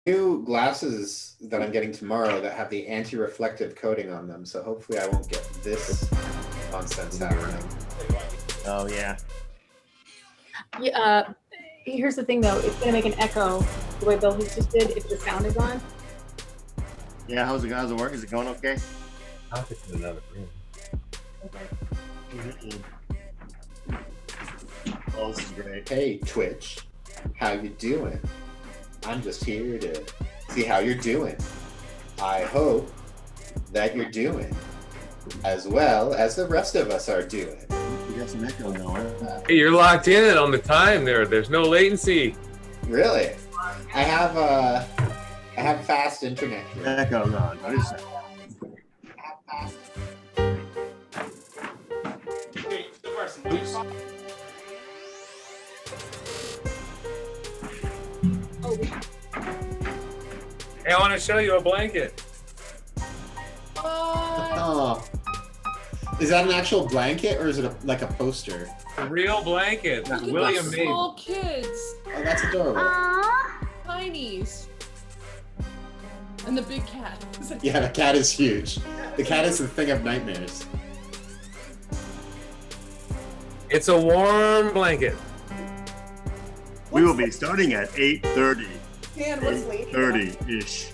new glasses that I'm getting tomorrow that have the anti-reflective coating on them, so hopefully I won't get this nonsense happening. Oh yeah. Yeah. Here's the thing, though. It's gonna make an echo the way Bill just did if the sound is on. Yeah. How's it work? Is it going okay? I'll get to another room. Okay. Oh, this is great. Hey, Twitch, how you doing? I'm just here to see how you're doing. I hope that you're doing as well as the rest of us are doing. You got some echo going. Hey, you're locked in on the time there. There's no latency. Really? I have fast internet here. Echo on. What is that? Oops. Hey, I want to show you a blanket. Oh. Is that an actual blanket or is it like a poster? A real blanket that William made. Small kids. Oh, that's adorable. Tinies. And the big cat. Yeah, the cat is huge. The cat is the thing of nightmares. It's a warm blanket. We will be starting at 8:30. Dan, what's Lady? 30-ish.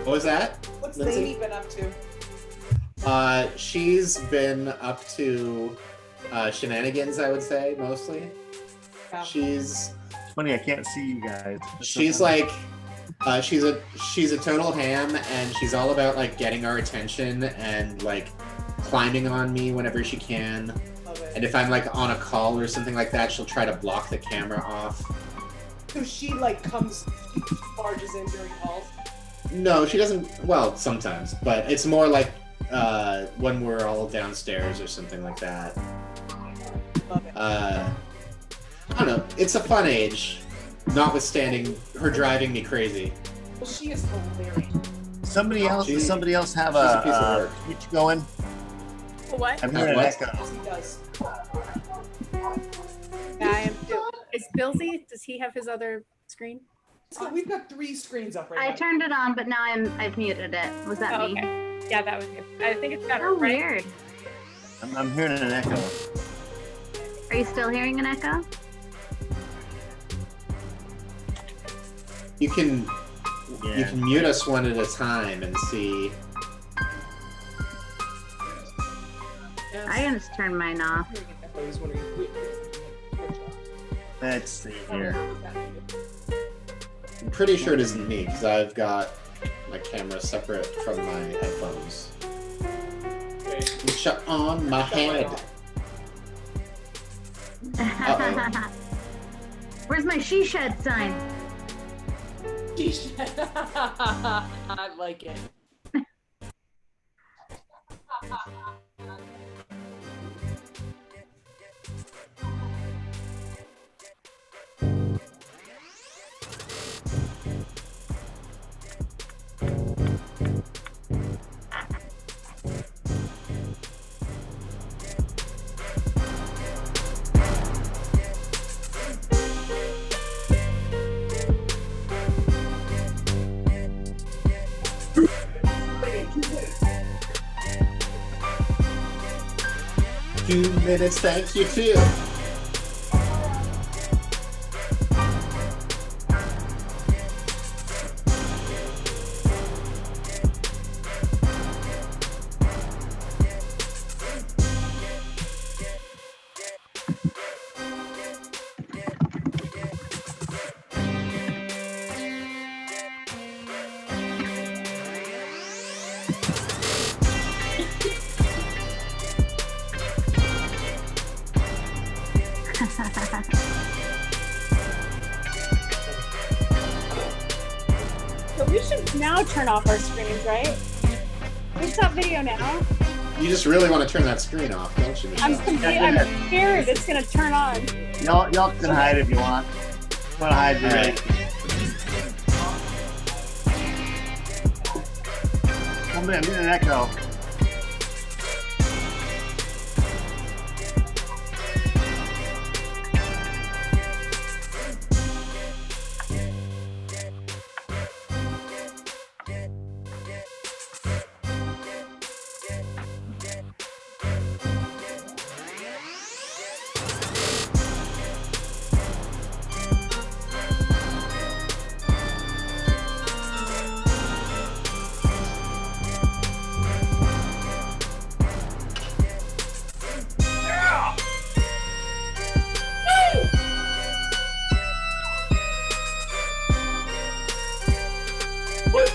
What was that? What's Lindsay? Lady been up to? She's been up to shenanigans, I would say, mostly. Yeah. She's It's funny, I can't see you guys. she's like she's a total ham, and she's all about like getting our attention and like climbing on me whenever she can. Love it. And if I'm like on a call or something like that, she'll try to block the camera off. So she like barges in during calls. No, she doesn't. Well, sometimes, but it's more like when we're all downstairs or something like that. Love it. I don't know. It's a fun age, notwithstanding her driving me crazy. Well, she is hilarious. Somebody else. Does somebody else have she's a piece of a work. Twitch going? What? I'm hearing an What? echo. Yes, he does. Yeah, I am too. Is Billsy? Does he have his other screen? So we've got 3 screens up right I now. turned it on, but now I've muted it. Was that Oh, me? okay. Yeah, that was you. I think it's better. Oh, right? weird. I'm hearing an echo. Are you still hearing an echo? You can you Yeah. can mute us one at a time and see. Yes. I can just turn mine off. I'm hearing an echo. I was wondering, wait, Let's see here. I'm pretty sure it isn't me because I've got my camera separate from my headphones. Which are on my head. Uh-oh. Where's my she shed sign? I like it. Two minutes, thank you too. So we should now turn off our screens, right? We stop video now. You just really want to turn that screen off, don't you, Michelle? I'm scared it's gonna turn on. Y'all can hide if you want. Want to hide? Be ready. I'm getting an echo. What?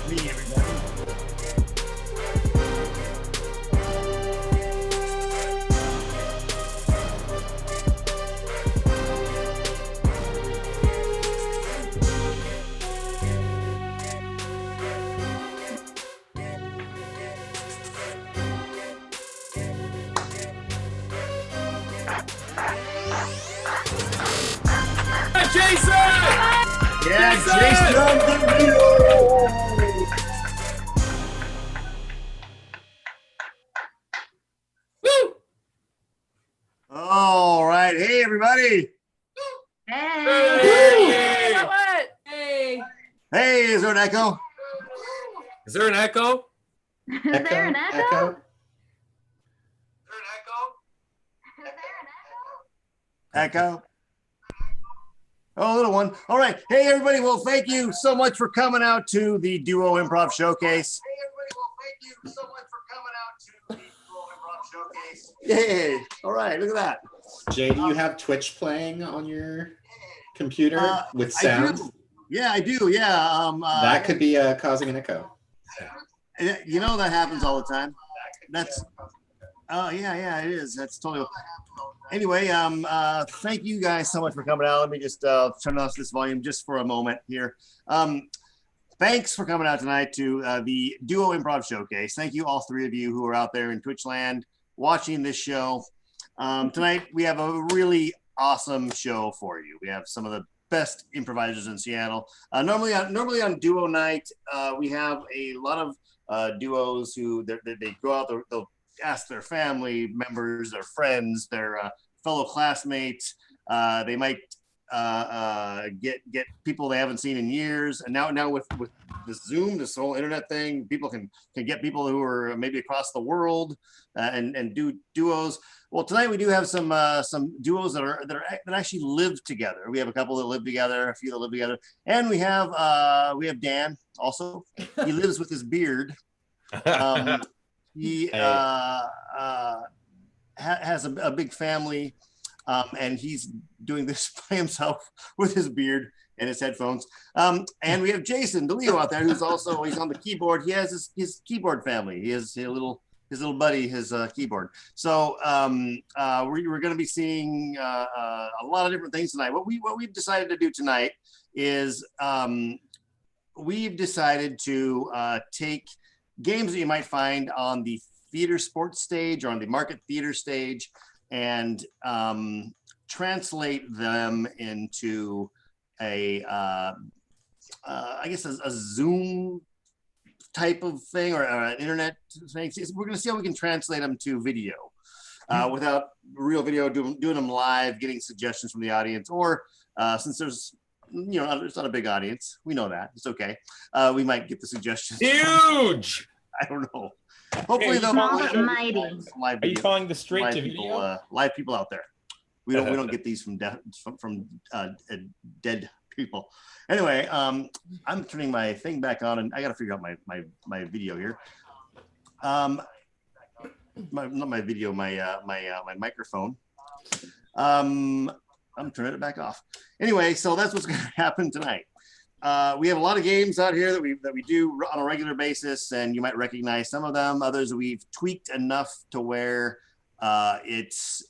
Me, everybody. Jason! Yeah, Jason! Jason Derulo. Woo! All right. Hey, everybody. Hey. What? Hey. Hey, is there an echo? Is there an echo? Is there an echo? Echo. Is there an Echo? Oh, little one. All right. Hey, everybody. Well, thank you so much for coming out to the Duo Improv Showcase. Hey, everybody. Well, thank you so much for coming out to the Duo Improv Showcase. Yay. All right. Look at that. Jay, do you have Twitch playing on your computer with I sound? do. Yeah, I do. Yeah. That could be causing an echo. You know, that happens all the time. That's, yeah, it is. That's totally. Anyway, thank you guys so much for coming out. Let me just turn off this volume just for a moment here. Thanks for coming out tonight to the Duo Improv Showcase. Thank you, all three of you who are out there in Twitch land watching this show. Tonight, we have a really awesome show for you. We have some of the best improvisers in Seattle. Normally on Duo night, we have a lot of duos who they go out, they'll ask their family members, their friends, their fellow classmates. They might get people they haven't seen in years. And now with the Zoom, this whole internet thing, people can get people who are maybe across the world and do duos. Well, tonight we do have some duos that actually live together. We have a couple that live together, a few that live together, and we have Dan also. He lives with his beard. He has a big family, and he's doing this by himself with his beard and his headphones. And we have Jason DeLeo out there, he's on the keyboard. He has his keyboard family. He has his little buddy, his keyboard. So we're going to be seeing a lot of different things tonight. What we've decided to do tonight is we've decided to take games that you might find on the theater sports stage or on the market theater stage and translate them into I guess a Zoom type of thing or an internet thing. We're going to see how we can translate them to video without real video, doing them live, getting suggestions from the audience, or since there's it's not a big audience. We know that. It's okay. We might get the suggestions. Huge! I don't know. Hopefully they'll Small but mighty. Are you calling the straight to people, video? live people out there. We don't get these from dead people. Anyway, I'm turning my thing back on, and I got to figure out my video here. Not my video, my microphone. I'm turning it back off. Anyway, so that's what's going to happen tonight. We have a lot of games out here that we do on a regular basis, and you might recognize some of them. Others we've tweaked enough to where it's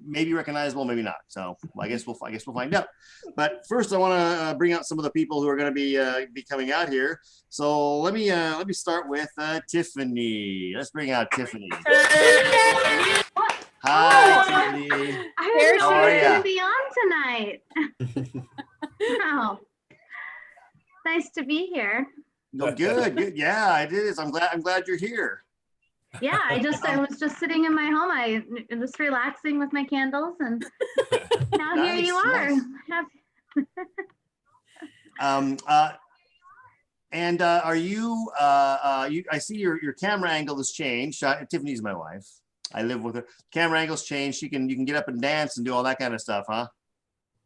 maybe recognizable, maybe not. So I guess we'll find out. But first, I want to bring out some of the people who are going to be coming out here. So let me start with Tiffany. Let's bring out Tiffany. Hi, Tiffany. I There didn't know she I was is. going to be on tonight. Wow. Nice to be here. No, good. Yeah, it is. I'm glad you're here. Yeah, I was just sitting in my home. I was relaxing with my candles, and now here you are. Nice. And are you? I see your camera angle has changed. Tiffany's my wife. I live with her. Camera angle's changed. You can get up and dance and do all that kind of stuff, huh?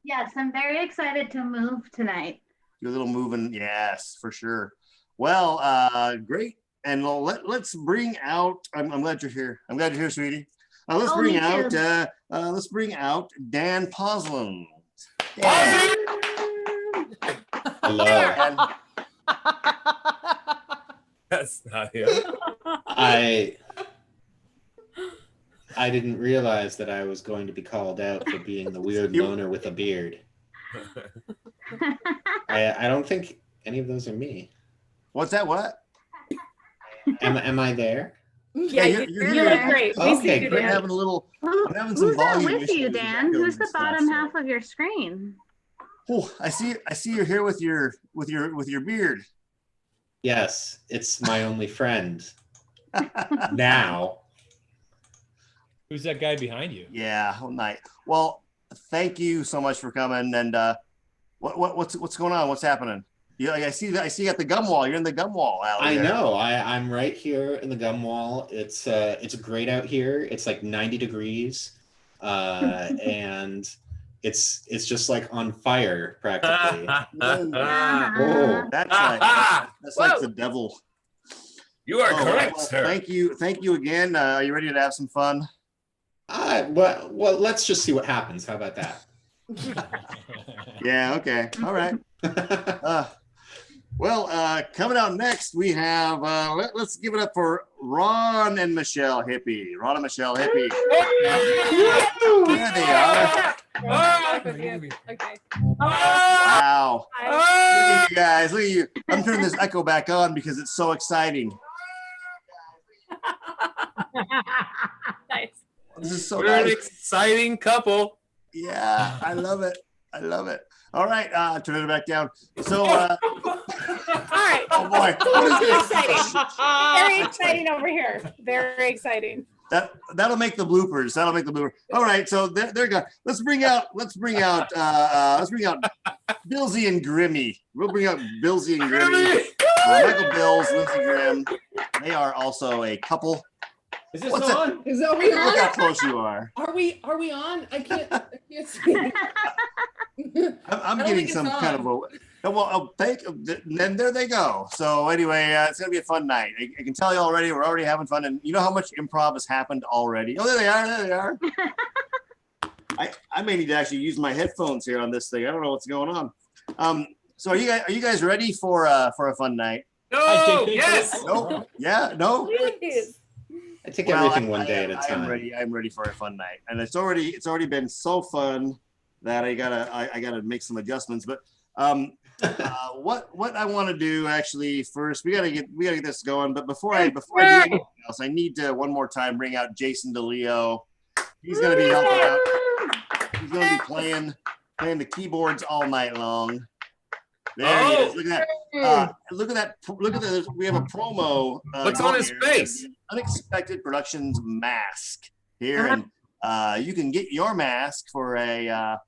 Yes, I'm very excited to move tonight. Do a little moving, yes, for sure. Well, great. And let's bring out. I'm glad you're here. I'm glad you're here, sweetie. Let's bring out. Let's bring out Dan Poslin. Hello. That's not him. I didn't realize that I was going to be called out for being the weird loner with a beard. I don't think any of those are me. What's that? What? Am I there? Yeah, you're you look great. We Okay, see you, great. I'm Dan. having a little. I'm having some Who's that volume with you, issues with Dan? echoes Who's and the stuff, bottom so- half of your screen? Oh, I see you're here with your beard. Yes, it's my only friend. Now. Who's that guy behind you? Yeah, whole night. Well, thank you so much for coming. And what's going on? What's happening? Yeah, I see that. I see you at the gum wall. You're in the gum wall alley. I there. know. I'm right here in the gum wall. It's great out here. It's like 90 degrees, and it's just like on fire practically. Oh, that's like the devil. You are correct, well, sir. Thank you again. Are you ready to have some fun? Well, let's just see what happens. How about that? Yeah. Okay. All right. Coming out next, we have, let's give it up for Ron and Michelle Hippie. Ron and Michelle Hippie. There they are. Okay. Wow. Hi. Look at you guys. Look at you. I'm turning this echo back on because it's so exciting. Nice. This is so We're an nice. exciting couple. Yeah, I love it. I love it. All right, turn it back down. So, All right. oh boy, Very exciting. Very exciting over here. Very exciting. that'll make the bloopers. That'll make the blooper. All right, so there you go. Let's bring out Billsy and Grimmy. We'll bring out Billsy and Grimmy. Michael Bills, Lindsey Grimm. They are also a couple. Is this What's on? Is that we Look how on? close you are. Are we on? I can't see. I'm I don't getting think some it's kind of a. Well, then there they go. So anyway, it's gonna be a fun night. I can tell you already. We're already having fun, and you know how much improv has happened already. Oh, there they are. There they are. I may need to actually use my headphones here on this thing. I don't know what's going on. So are you guys ready for a fun night? No, yes. No. Yeah. No. Please. I take everything one day at a time. I'm ready for a fun night, and it's already been so fun that I gotta make some adjustments. But what I want to do actually first, we gotta get this going. But before I do anything else, I need to one more time bring out Jason DeLeo. He's gonna be helping out. He's gonna be playing the keyboards all night long. There he is. Look at that. Look at that. We have a promo. What's on his face? Unexpected Productions mask here, and you can get your mask for a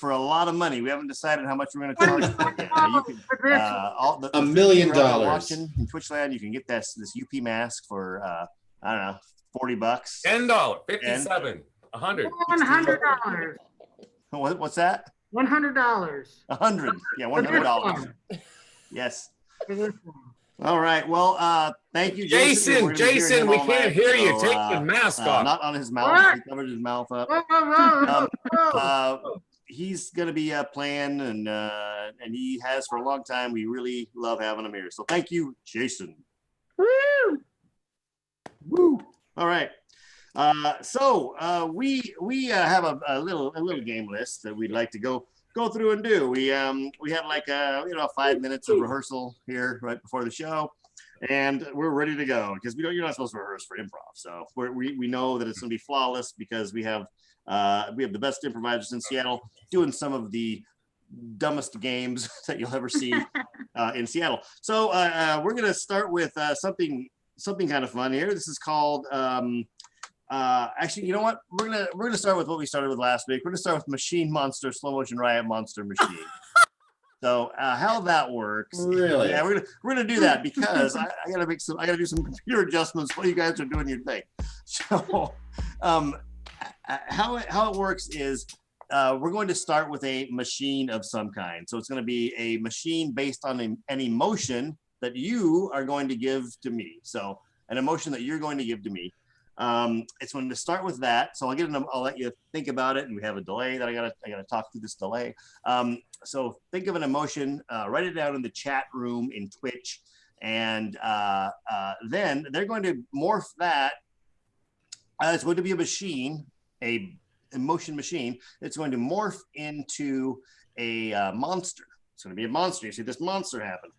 lot of money. We haven't decided how much we're going to charge for it yet. You can, $1 million. Watching in Twitchland, you can get this UP mask for I don't know, $40. $10, 57, 100. $100. What's that? $100. 100. Yeah, $100. Yes. All right. Well, thank you, Jason. We're gonna be hearing Jason, him we all can't night, hear you. so, Take the mask off. Not on his mouth. He covered his mouth up. He's gonna be playing, and he has for a long time. We really love having him here. So thank you, Jason. Woo! Woo! All right. We have a little game list that we'd like to go through and do. We have like 5 minutes of rehearsal here right before the show, and we're ready to go because you're not supposed to rehearse for improv. So we know that it's going to be flawless because we have the best improvisers in Seattle doing some of the dumbest games that you'll ever see in Seattle. So we're going to start with something kind of fun here. This is called actually, you know what? We're gonna start with what we started with last week. We're gonna start with Machine Monster, Slow Motion Riot Monster Machine. So how that works? Really? Yeah, we're gonna do that because I gotta do some computer adjustments while you guys are doing your thing. So how it works is we're going to start with a machine of some kind. So it's going to be a machine based on an emotion that you are going to give to me. So an emotion that you're going to give to me. It's going to start with that. So I'll let you think about it, and we have a delay that I gotta talk through this delay. So think of an emotion, write it down in the chat room in Twitch, and then they're going to morph that. It's going to be a machine, a emotion machine. It's going to morph into a monster. It's going to be a monster. You see this monster happen.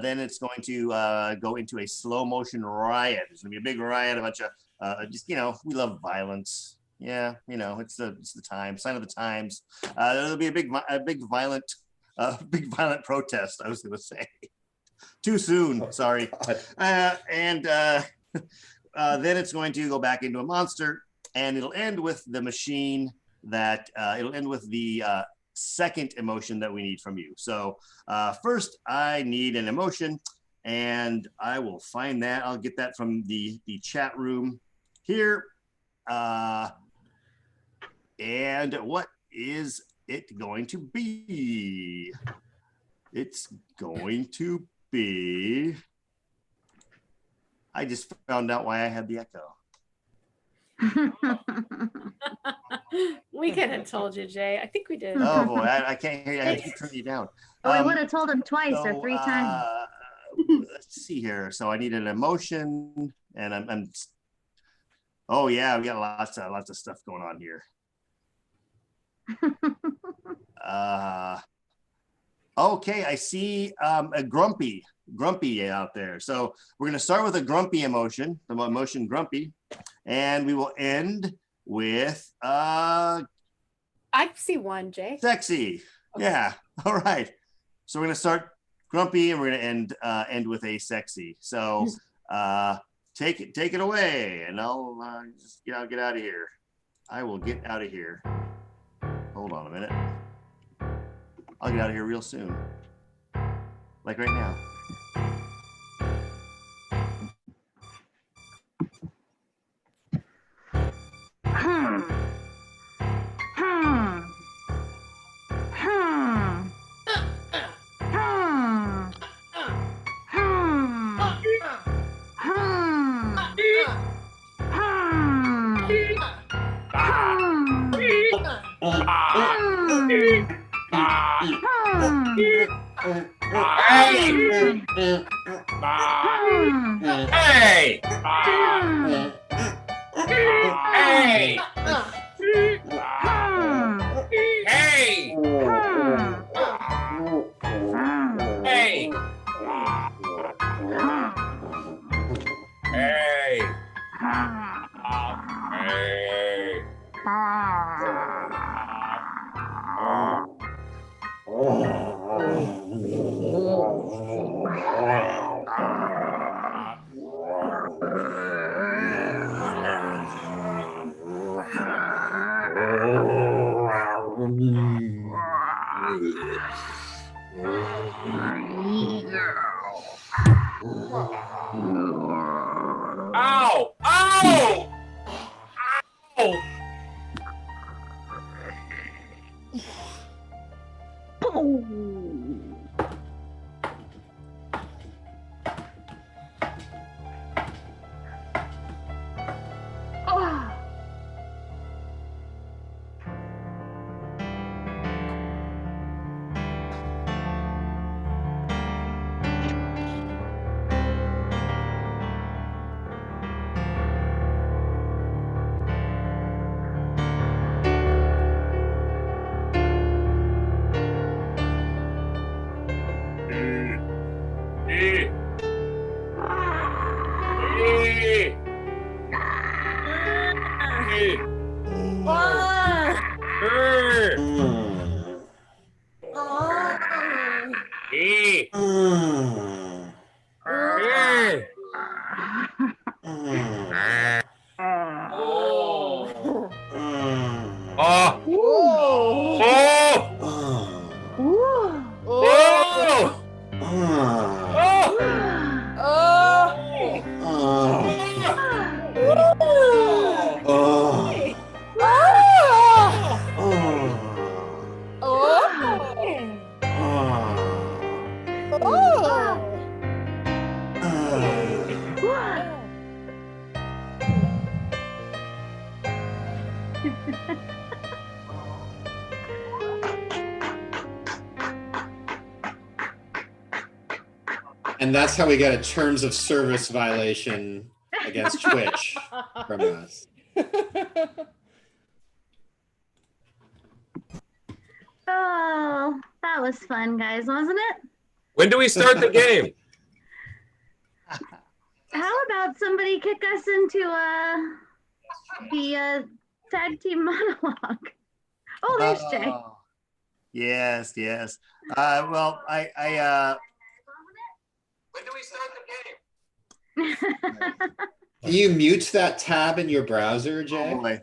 Then it's going to go into a slow motion riot. It's going to be a big riot, a bunch of we love violence. Yeah, it's the time, sign of the times. There'll be a big violent protest. I was going to say, too soon. Sorry. Then it's going to go back into a monster, and it'll end with the machine that it'll end with the second emotion that we need from you. So first, I need an emotion, and I will find that. I'll get that from the chat room here. And what is it going to be? It's going to be. I just found out why I had the echo. We could have told you, Jay. I think we did. Oh boy, I can't hear you. I keep turning you down. We would have told him twice or 3 times. Let's see here. So I need an emotion, and I'm. Oh yeah, we got lots of stuff going on here. Okay, I see a grumpy out there. So we're gonna start with a grumpy emotion, the emotion grumpy, and we will end with I see one, Jay. sexy. Okay. Yeah. All right. So we're gonna start grumpy, and we're gonna end with a sexy. So take it away, and I'll get out of here. I will get out of here. Hold on a minute. I'll get out of here real soon. Like right now. Ow! Ow! Ow! And that's how we get a terms of service violation against Twitch from us. Oh, that was fun, guys, wasn't it? When do we start the game? How about somebody kick us into the tag team monologue? Oh, there's Jay. Yes, yes. Well, I When do we start the game? Can you mute that tab in your browser, Jay? Oh, boy.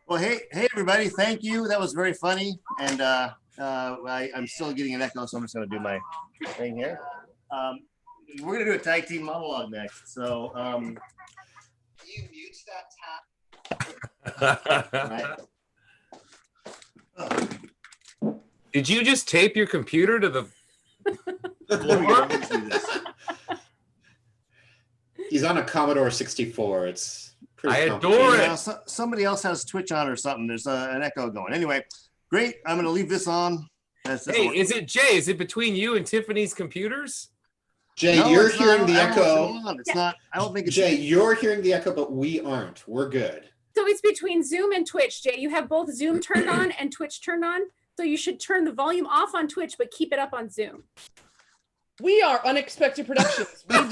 Well, hey, everybody! Thank you. That was very funny, and I'm still getting an echo, so I'm just going to do my thing here. We're going to do a tag team monologue next. So, can you mute that tab? Right. Did you just tape your computer to the He's on a Commodore 64. It's pretty I adore it. Somebody else has Twitch on or something. There's an echo going. Anyway, great. I'm going to leave this on. Hey, is it Jay? Is it between you and Tiffany's computers? Jay, No, you're it's hearing not. the I don't know echo. what's going on. It's not. I don't think it's Jay, you're hearing the echo, but we aren't. We're good. So it's between Zoom and Twitch, Jay. You have both Zoom turned on and Twitch turned on. So you should turn the volume off on Twitch, but keep it up on Zoom. We are Unexpected Productions. We do,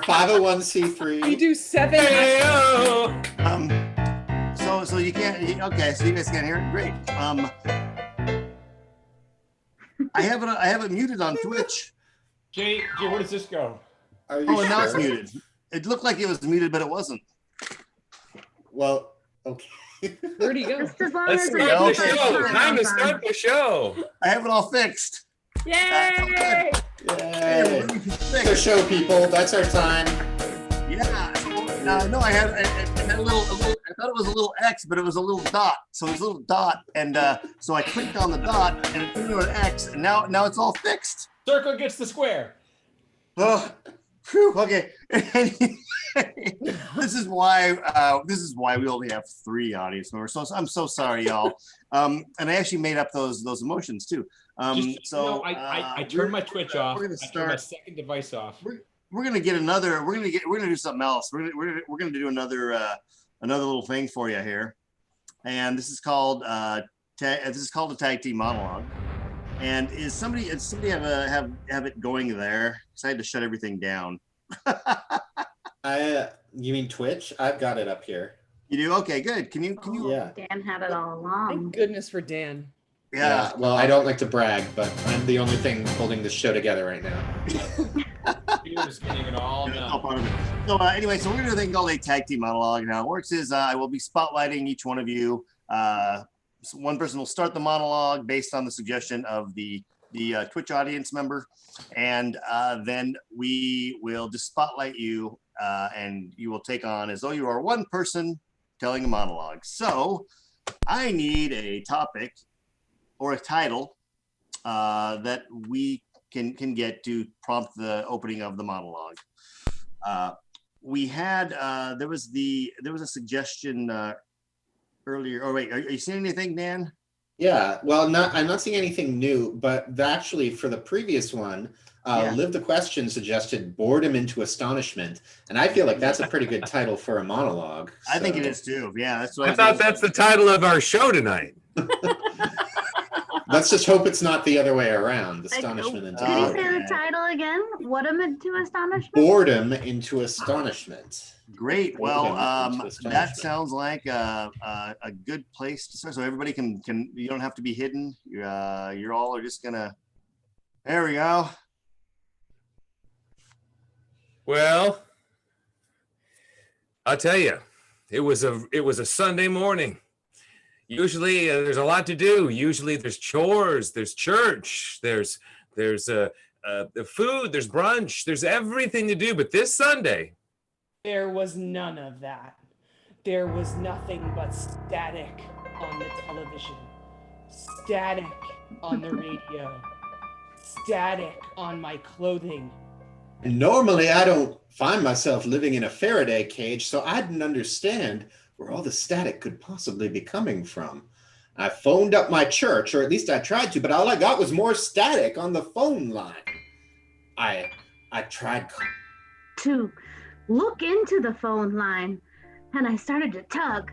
501c3. we do 7. So you can't. Okay, so you guys can't hear it. Great. I have it muted on Twitch. Jay, where does this go? Are you Oh, and now it's sure? muted. It looked like it was muted, but it wasn't. Well, okay. Where'd he go? Just as long Let's as start it the keeps show. us Time to on. start the show. I have it all fixed. Yay! Hey, Yay. everything's The fixed. show, people. That's our time. Yeah. No, I had a little. I thought it was a little X, but it was a little dot. So it was a little dot, and so I clicked on the dot, and it turned into an X, and now it's all fixed. Circle gets the square. Oh, phew, okay. This is why we only have 3 audience members. So I'm so sorry, y'all. And I actually made up those emotions too. I turned my Twitch off. We're gonna I turned my start. second device off. We're gonna get another. We're gonna do something else. We're gonna do another little thing for you here, and this is called this is called a tag team monologue. And is somebody have it going there? Because I had to shut everything down. You mean Twitch? I've got it up here. You do? Okay, good. Can you? Yeah. Dan had it all along. Thank goodness for Dan. Yeah. Well, I don't like to brag, but I'm the only thing holding this show together right now. You're just getting it all Yeah, done. all part of it. So anyway, so we're gonna do a thing called a tag team monologue. And how it works is I will be spotlighting each one of you. So one person will start the monologue based on the suggestion of the Twitch audience member, and then we will just spotlight you, and you will take on as though you are one person telling a monologue. So I need a topic or a title that we can get to prompt the opening of the monologue. We had there was a suggestion earlier. Oh wait, are you seeing anything, Dan? Yeah, well, I'm not seeing anything new, but actually for the previous one, Live the Question suggested boredom into astonishment, and I feel like that's a pretty good title for a monologue. I think it so- is too. Yeah, that's what I thought that's the title of our show tonight. Let's just hope it's not the other way around. Like, Astonishment into Could you boredom. say the title again? Boredom into astonishment? Boredom into astonishment. Great. Well, Boredom into that astonishment. sounds like a good place to start. So everybody can you don't have to be hidden. You're all are just gonna. There we go. Well, I'll tell you, it was a Sunday morning. Usually there's a lot to do. Usually there's chores, there's church, there's the food, there's brunch, there's everything to do. But this Sunday, There was none of that. There was nothing but static on the television, static on the radio, static on my clothing. Normally, I don't find myself living in a Faraday cage, so I didn't understand where all the static could possibly be coming from. I phoned up my church, or at least I tried to, but all I got was more static on the phone line. I tried. To look into the phone line, and I started to tug,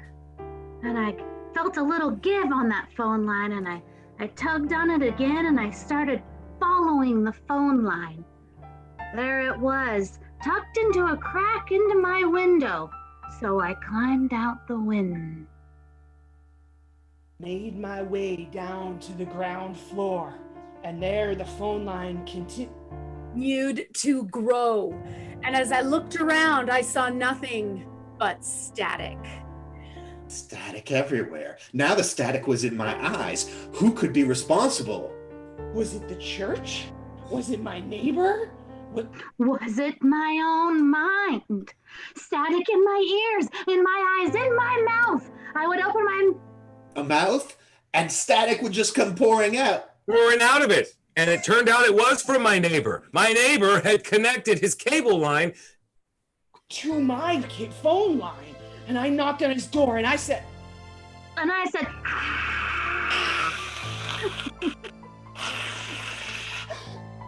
and I felt a little give on that phone line, and I tugged on it again, and I started following the phone line. There it was, tucked into a crack into my window. So I climbed out the window. Made my way down to the ground floor, and there the phone line Continued to grow. And as I looked around, I saw nothing but static. Static everywhere. Now the static was in my eyes. Who could be responsible? Was it the church? Was it my neighbor? Was it my own mind? Static in my ears, in my eyes, in my mouth. I would open my... A mouth? And static would just come pouring out. pouring out of it. And it turned out it was from my neighbor. My neighbor had connected his cable line To my phone line. And I knocked on his door and I said...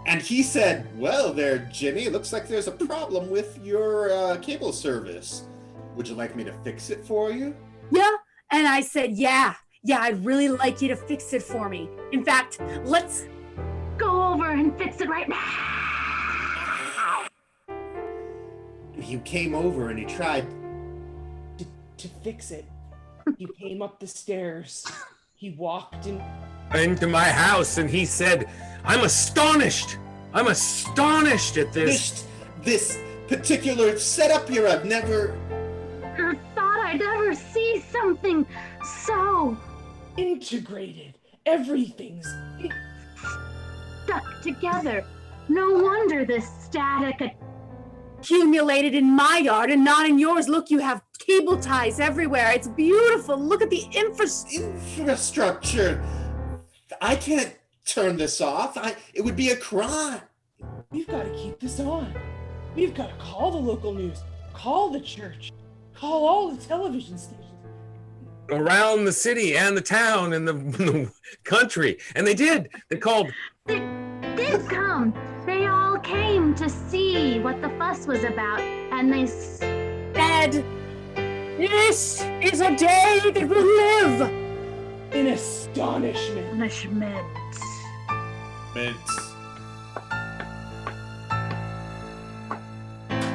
And he said, well there, Jimmy, it looks like there's a problem with your cable service. Would you like me to fix it for you? Yeah. And I said, yeah, I'd really like you to fix it for me. In fact, let's Go over and fix it right now. He came over and he tried. to fix it. He came up the stairs. He walked in. into my house and he said, I'm astonished at this. This particular setup here, I've never... I thought I'd ever see something so integrated. Everything's stuck together. No wonder this static accumulated in my yard and not in yours. Look, you have cable ties everywhere. It's beautiful. Look at the infrastructure. I can't turn this off. It would be a crime. We've got to keep this on. We've got to call the local news, call the church, call all the television stations. Around the city and the town and the country. And they did. They called. They did come. They all came to see what the fuss was about, and they said, this is a day that will live in astonishment.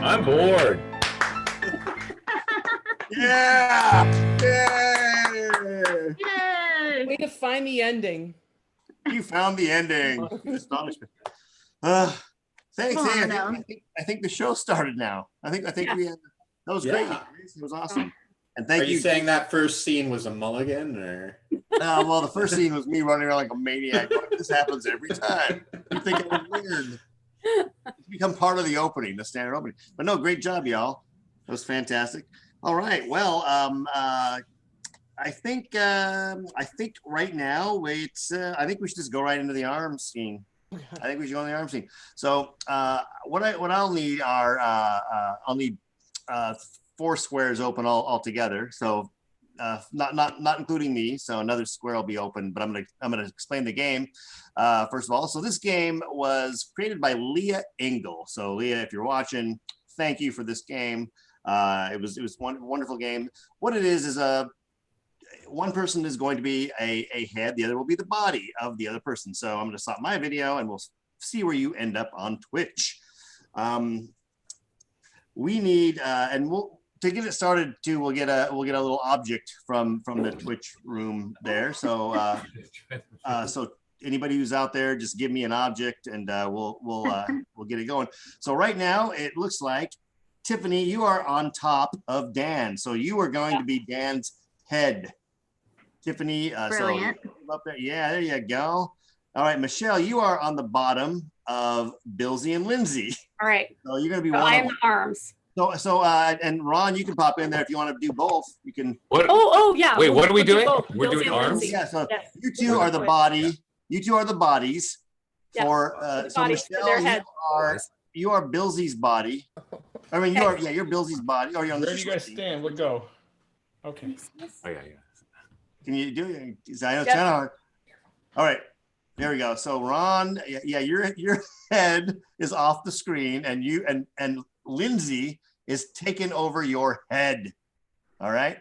I'm bored. Yeah! Yay! Way to find the ending. You found the ending. Astonishment. Thanks, Come on, hey, now. I think the show started now. I think we had, that was great. Yeah. It was awesome. And thank Are you saying that first scene was a mulligan, or? Well, the first scene was me running around like a maniac. This happens every time. You think I was weird? It's become part of the opening, the standard opening. But no, great job, y'all. That was fantastic. All right. Well, I think right now it's. I think we should just go right into the arm scene. I think we should go in the arm scene. So what I'll need are I'll need 4 squares open all together. So not including me. So another square will be open, but I'm gonna explain the game first of all. So this game was created by Leah Engel. So Leah, if you're watching, thank you for this game. It was one wonderful game. What it is one person is going to be a head, the other will be the body of the other person. So I'm going to stop my video and we'll see where you end up on Twitch. We need, and to get it started too, we'll get a little object from the Twitch room there. So so anybody who's out there, just give me an object and we'll get it going. So right now it looks like Tiffany, you are on top of Dan. So you are going to be Dan's head. Tiffany, Brilliant. so up there. Yeah, there you go. All right, Michelle, you are on the bottom of Billsy and Lindsay. All right. So you're going to be So one I of am them. the arms. So and Ron, you can pop in there if you want to do both. You can. What? Oh, yeah. Wait, what are we we'll do doing? both. We're Billsy doing and arms? Lindsay. Yeah, so Yes. you two are the body. You two are the bodies Yeah. for so Bodies for Michelle, their head. you are Billsy's body. I mean, you're Billsy's body. Or you're on the Where do you guys stand? We'll go. Okay. Oh, yeah. Can you do it? I know it's Yep. kind of hard. All right, there we go. So Ron, yeah, your head is off the screen, and you and Lindsay is taking over your head. All right,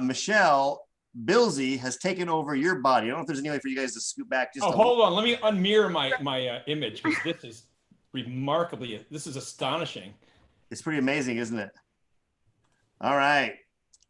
Michelle, Billsy has taken over your body. I don't know if there's any way for you guys to scoot back. Just Hold on. Let me unmirror my image because this is this is astonishing. It's pretty amazing, isn't it? All right.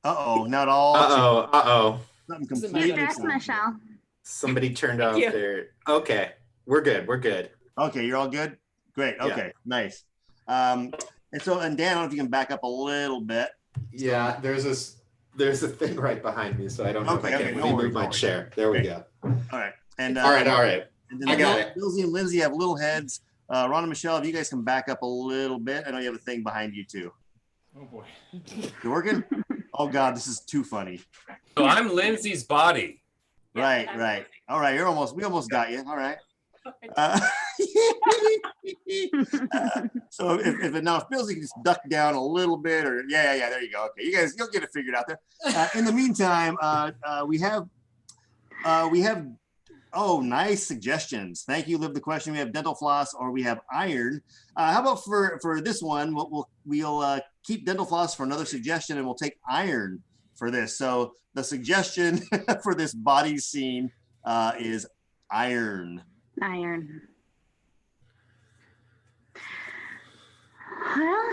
Uh-oh, not all. Uh-oh. Something This is completely. Yes, Michelle. Somebody turned off you. their... Okay, we're good. Okay, you're all good? Great, okay, nice. And Dan, I don't know if you can back up a little bit. Yeah, there's a thing right behind me, so I don't know if I Okay, can. no Let me worries, move my no worries. chair. There we go. All right. And All right. And then I got it. Billsy and Lindsay have little heads. Ron and Michelle, if you guys can back up a little bit. I know you have a thing behind you too. Oh boy. You working? Oh God, this is too funny. So I'm Lindsay's body. Right. All right, we almost got you. All right. So if Billsy can just duck down a little bit, or yeah, there you go. Okay, you guys, you'll get it figured out there. In the meantime, we have nice suggestions. Thank you. Live the question. We have dental floss, or we have iron. How about for this one? We'll keep dental floss for another suggestion, and we'll take iron for this. So the suggestion for this body scene is iron. Iron. Well,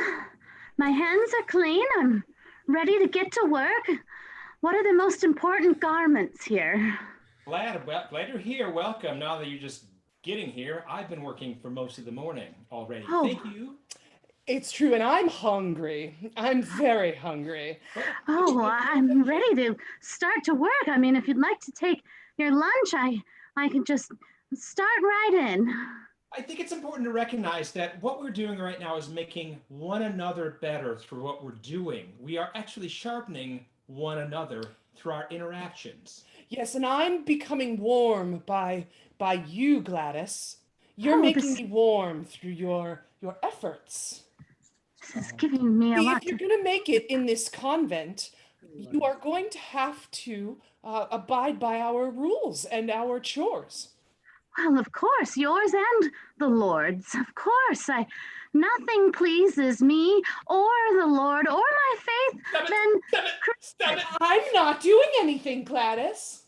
my hands are clean. I'm ready to get to work. What are the most important garments here? Glad you're here. Welcome. Now that you're just getting here, I've been working for most of the morning already. Oh. Thank you. It's true, and I'm hungry. I'm very hungry. Oh, I'm ready to start to work. I mean, if you'd like to take your lunch, I can just start right in. I think it's important to recognize that what we're doing right now is making one another better through what we're doing. We are actually sharpening one another through our interactions. Yes, and I'm becoming warm by you, Gladys. You're Oh, making this- me warm through your efforts. This is giving me a See, lot if you're to... going to make it in this convent, you are going to have to abide by our rules and our chores. Well, of course, yours and the Lord's. Of course, nothing pleases me or the Lord or my faith. Stop it! Then Stop it! I'm not doing anything, Gladys.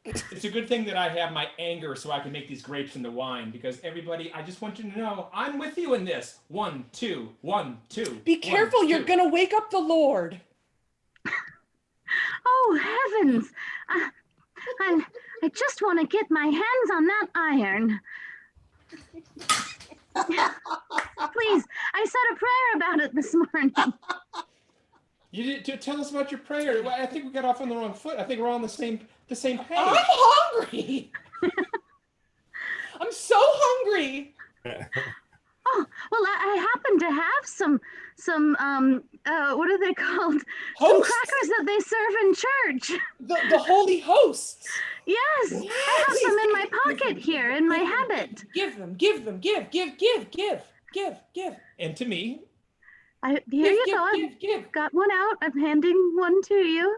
It's a good thing that I have my anger so I can make these grapes into wine, because everybody, I just want you to know, I'm with you in this. 1, 2, 1, 2. Be careful, you're going to wake up the Lord. Oh, heavens. I just want to get my hands on that iron. Please, I said a prayer about it this morning. You did tell us about your prayer. Well, I think we got off on the wrong foot. I think we're all on the same page. I'm hungry. I'm so hungry. Oh, well, I happen to have some what are they called? Some Hosts. crackers that they serve in church. The holy hosts. Yes, I have some in my pocket here, in my habit. Give them. Give. And to me, Here you go. Give. I've got one out. I'm handing one to you.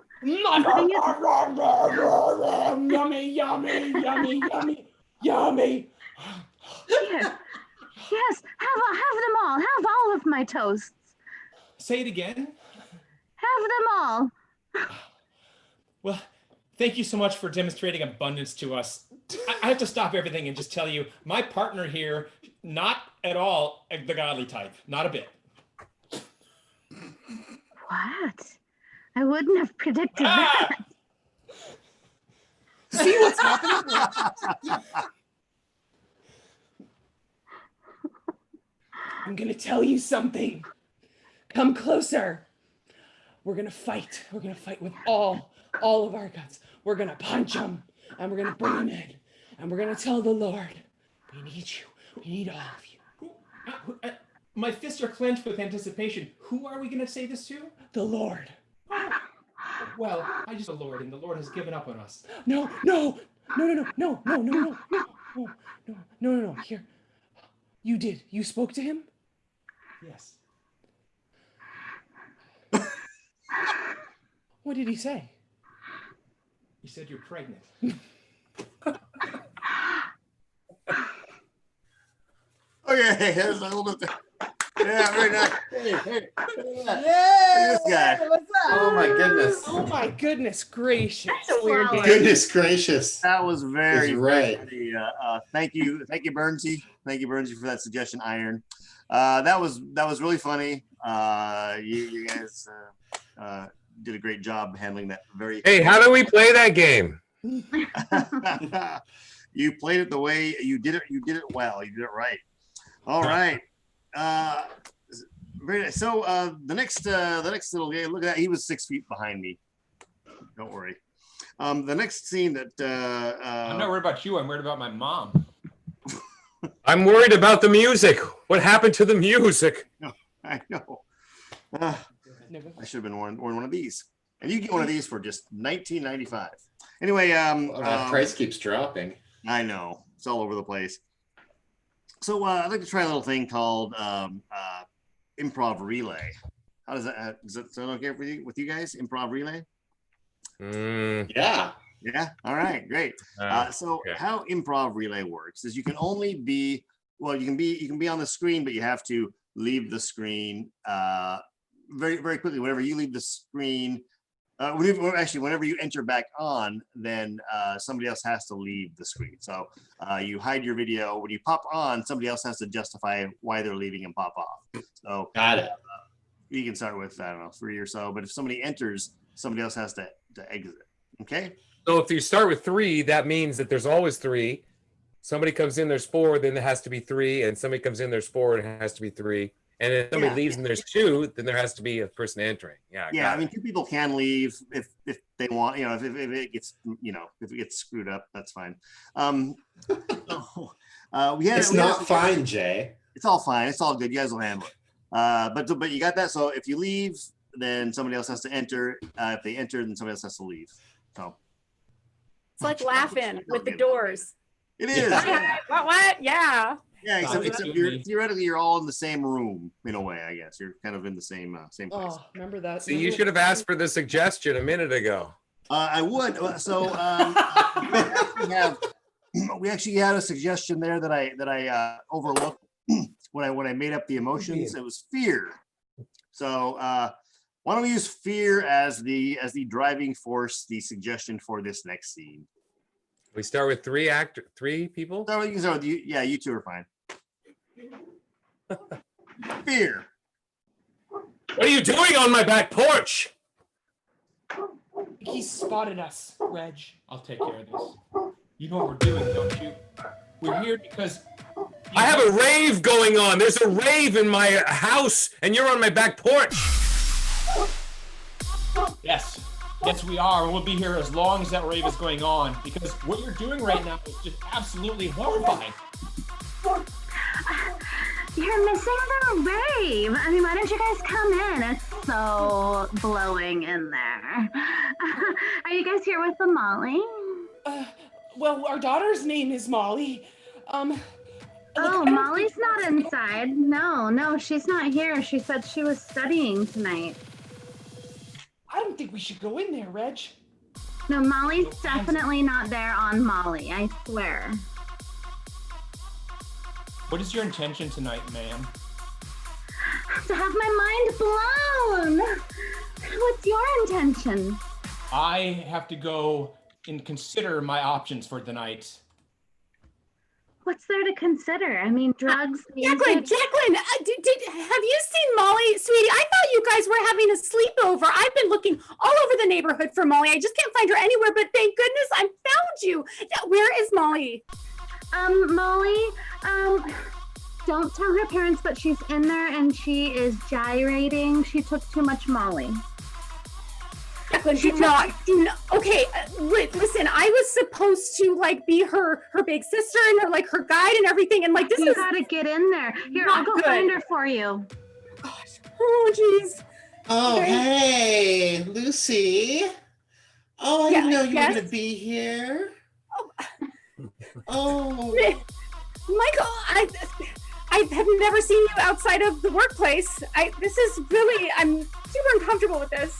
Yummy. Here. Yes, have them all. Have all of my toasts. say it again. have them all. Well, thank you so much for demonstrating abundance to us. I have to stop everything and just tell you, my partner here, not at all the godly type, not a bit. What? I wouldn't have predicted that. See what's happening? I'm gonna tell you something. Come closer. We're gonna fight. We're gonna fight with all of our guts. We're gonna punch them, and we're gonna bring them in, and we're gonna tell the Lord, we need you. We need all of you. My fists are clenched with anticipation. Who are we going to say this to? The Lord. Well, I just the Lord, and the Lord has given up on us. No. Here. You did. You spoke to him? Yes. What did he say? He said you're pregnant. Okay, there's a little bit. Yeah, very nice. Hey, Yeah. this guy. What's up? Oh my goodness. Oh my goodness gracious. That's a weird Wow. game. Goodness gracious. That was very, That's right. thank you, Bernsey. Thank you, Bernsey, for that suggestion, Iron. That was really funny. You guys did a great job handling that. Very. Hey, how do we play that game? You played it the way you did it. You did it well. You did it right. All right. Very nice. So the next little game. Look at that. He was 6 feet behind me. Don't worry. The next scene that I'm not worried about you. I'm worried about my mom. I'm worried about the music. What happened to the music? I know. I should have been worn one of these. And you get one of these for just $19.95. Anyway, That price keeps dropping. I know. It's all over the place. So I'd like to try a little thing called Improv Relay. How does that sound okay with you guys? Improv Relay? Yeah. Yeah. All right. Great. So okay. how Improv Relay works is you can only be, well, you can be on the screen, but you have to leave the screen very, very quickly. Whenever you leave the screen, whenever you enter back on, then somebody else has to leave the screen. So you hide your video. When you pop on, somebody else has to justify why they're leaving and pop off. So Got it. you can start with, I don't know, 3 or so. But if somebody enters, somebody else has to exit. Okay. So if you start with 3, that means that there's always 3. Somebody comes in, there's 4, then there has to be 3, and somebody comes in, there's 4, and it has to be 3. And if somebody leaves and there's 2, then there has to be a person entering. Yeah. I mean, 2 people can leave if they want. You know, if it gets, if it gets screwed up, that's fine. It's not fine, Jay. It's all fine. It's all good. You guys will handle it. But you got that. So if you leave, then somebody else has to enter. If they enter, then somebody else has to leave. So It's like laughing with the doors. it is. Yeah. What? Yeah. Yeah, except Excuse you're, me. theoretically you're all in the same room in a way. I guess you're kind of in the same place. Oh, remember that? See, you should have asked for the suggestion a minute ago. I would. So we actually had a suggestion there that I overlooked when I made up the emotions. It was fear. So why don't we use fear as the driving force, the suggestion for this next scene? We start with 3 people. So you can start with you. Yeah, you 2 are fine. Fear. What are you doing on my back porch? He spotted us, Reg. I'll take care of this. You know what we're doing, don't you? We're here because I have a rave going on. There's a rave in my house, and you're on my back porch. Yes, we are, and we'll be here as long as that rave is going on. Because what you're doing right now is just absolutely horrifying. You're missing the rave. I mean, why don't you guys come in? It's so blowing in there. Are you guys here with the Molly? Well, our daughter's name is Molly. Oh, Molly's not inside. No, she's not here. She said she was studying tonight. I don't think we should go in there, Reg. No, Molly's definitely not there on Molly. I swear. What is your intention tonight, ma'am? To have my mind blown. what's your intention? I have to go and consider my options for the night. What's there to consider? I mean, drugs, Jacqueline, music. Jacqueline, have you seen Molly, sweetie? I thought you guys were having a sleepover. I've been looking all over the neighborhood for Molly. I just can't find her anywhere, but thank goodness I found you. Where is Molly? Molly, don't tell her parents, but she's in there and she is gyrating. She took too much Molly. Jacqueline, okay, wait, listen, I was supposed to like be her big sister and her guide and everything, and this You is gotta get in there. Here, I'll go find her for you. oh jeez. Oh, Okay. hey, Lucy. Oh, I didn't know you were going to be here. Oh. Michael, I have never seen you outside of the workplace. I'm super uncomfortable with this.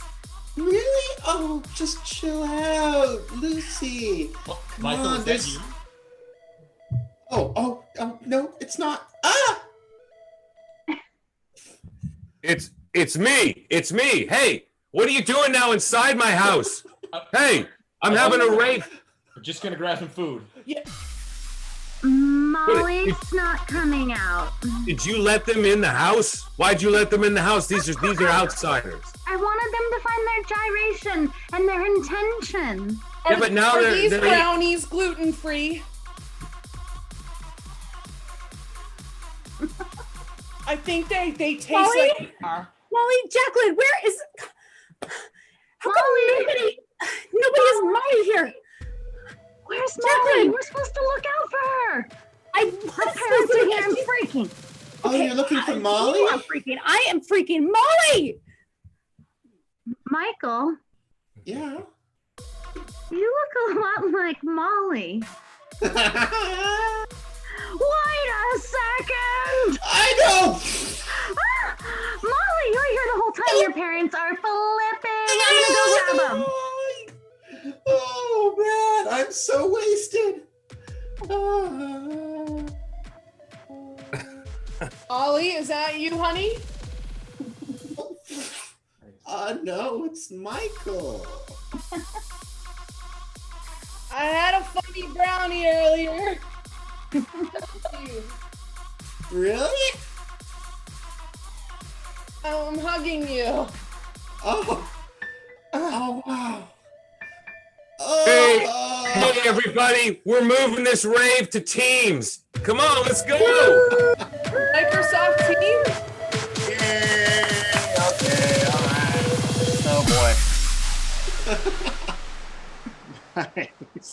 Really? Oh, just chill out, Lucy. Well, Come Michael, on, is there's- that you? Oh, no, it's not. Ah! It's me. It's me. Hey, what are you doing now inside my house? Hey, I'm having a rave. I'm just gonna grab some food. Yeah. Molly's not coming out. Did you let them in the house? Why'd you let them in the house? These are outsiders. I wanted them to find their gyration and their intention. Yeah, but now Are they're these brownies gluten-free? I think they taste Molly? like they are. Molly, Jacqueline, where is? How come nobody has Molly here? Where's Jacqueline! Molly? We're supposed to look out for her. I The parents are here. I'm freaking. Oh, you're looking for Molly? You are freaking. I am freaking Molly. Michael, Yeah. you look a lot like Molly. Wait a second! I know! Ah, Molly, you're here the whole time. Your parents are flipping. I'm gonna go grab them. Oh, man, I'm so wasted. Ollie, is that you, honey? No, it's Michael. I had a funny brownie earlier. Really? I'm hugging you. Oh. Oh, wow. Hey, Oh. hey, everybody! We're moving this rave to Teams. Come on, let's go. Microsoft Teams? Yeah, okay, all right. Oh boy. Nice.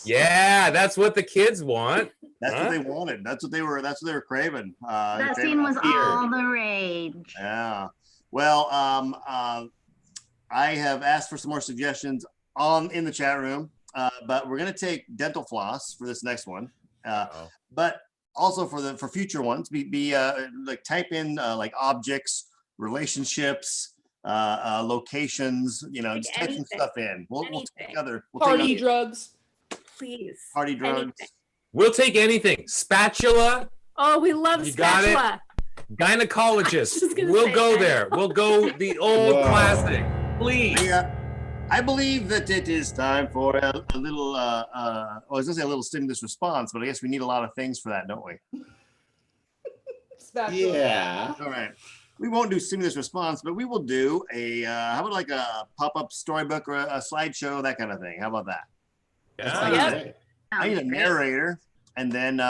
Yeah, that's what the kids want. That's Huh? what they wanted. That's what they were craving. That craving scene was up here. all the rage. Yeah. Well, I have asked for some more suggestions in the chat room, but we're gonna take dental floss for this next one. But also for future ones, like type in like objects, relationships, locations. Like just type some anything. stuff in. We'll take other Party drugs. Please. party drugs. Anything. We'll take anything. Spatula, Oh, we love You got it? spatula. gynecologist. Just gonna We'll say go that. there. We'll go the old Wow. classic. Please. Yeah. I believe that it is time for a little, I was gonna say a little stimulus response, but I guess we need a lot of things for that, don't we? Spatula. Yeah. All right. We won't do stimulus response, but we will do how about like a pop-up storybook or a slideshow, that kind of thing. How about that? Yeah. Yeah. Great. I need a Sounds great. narrator, and then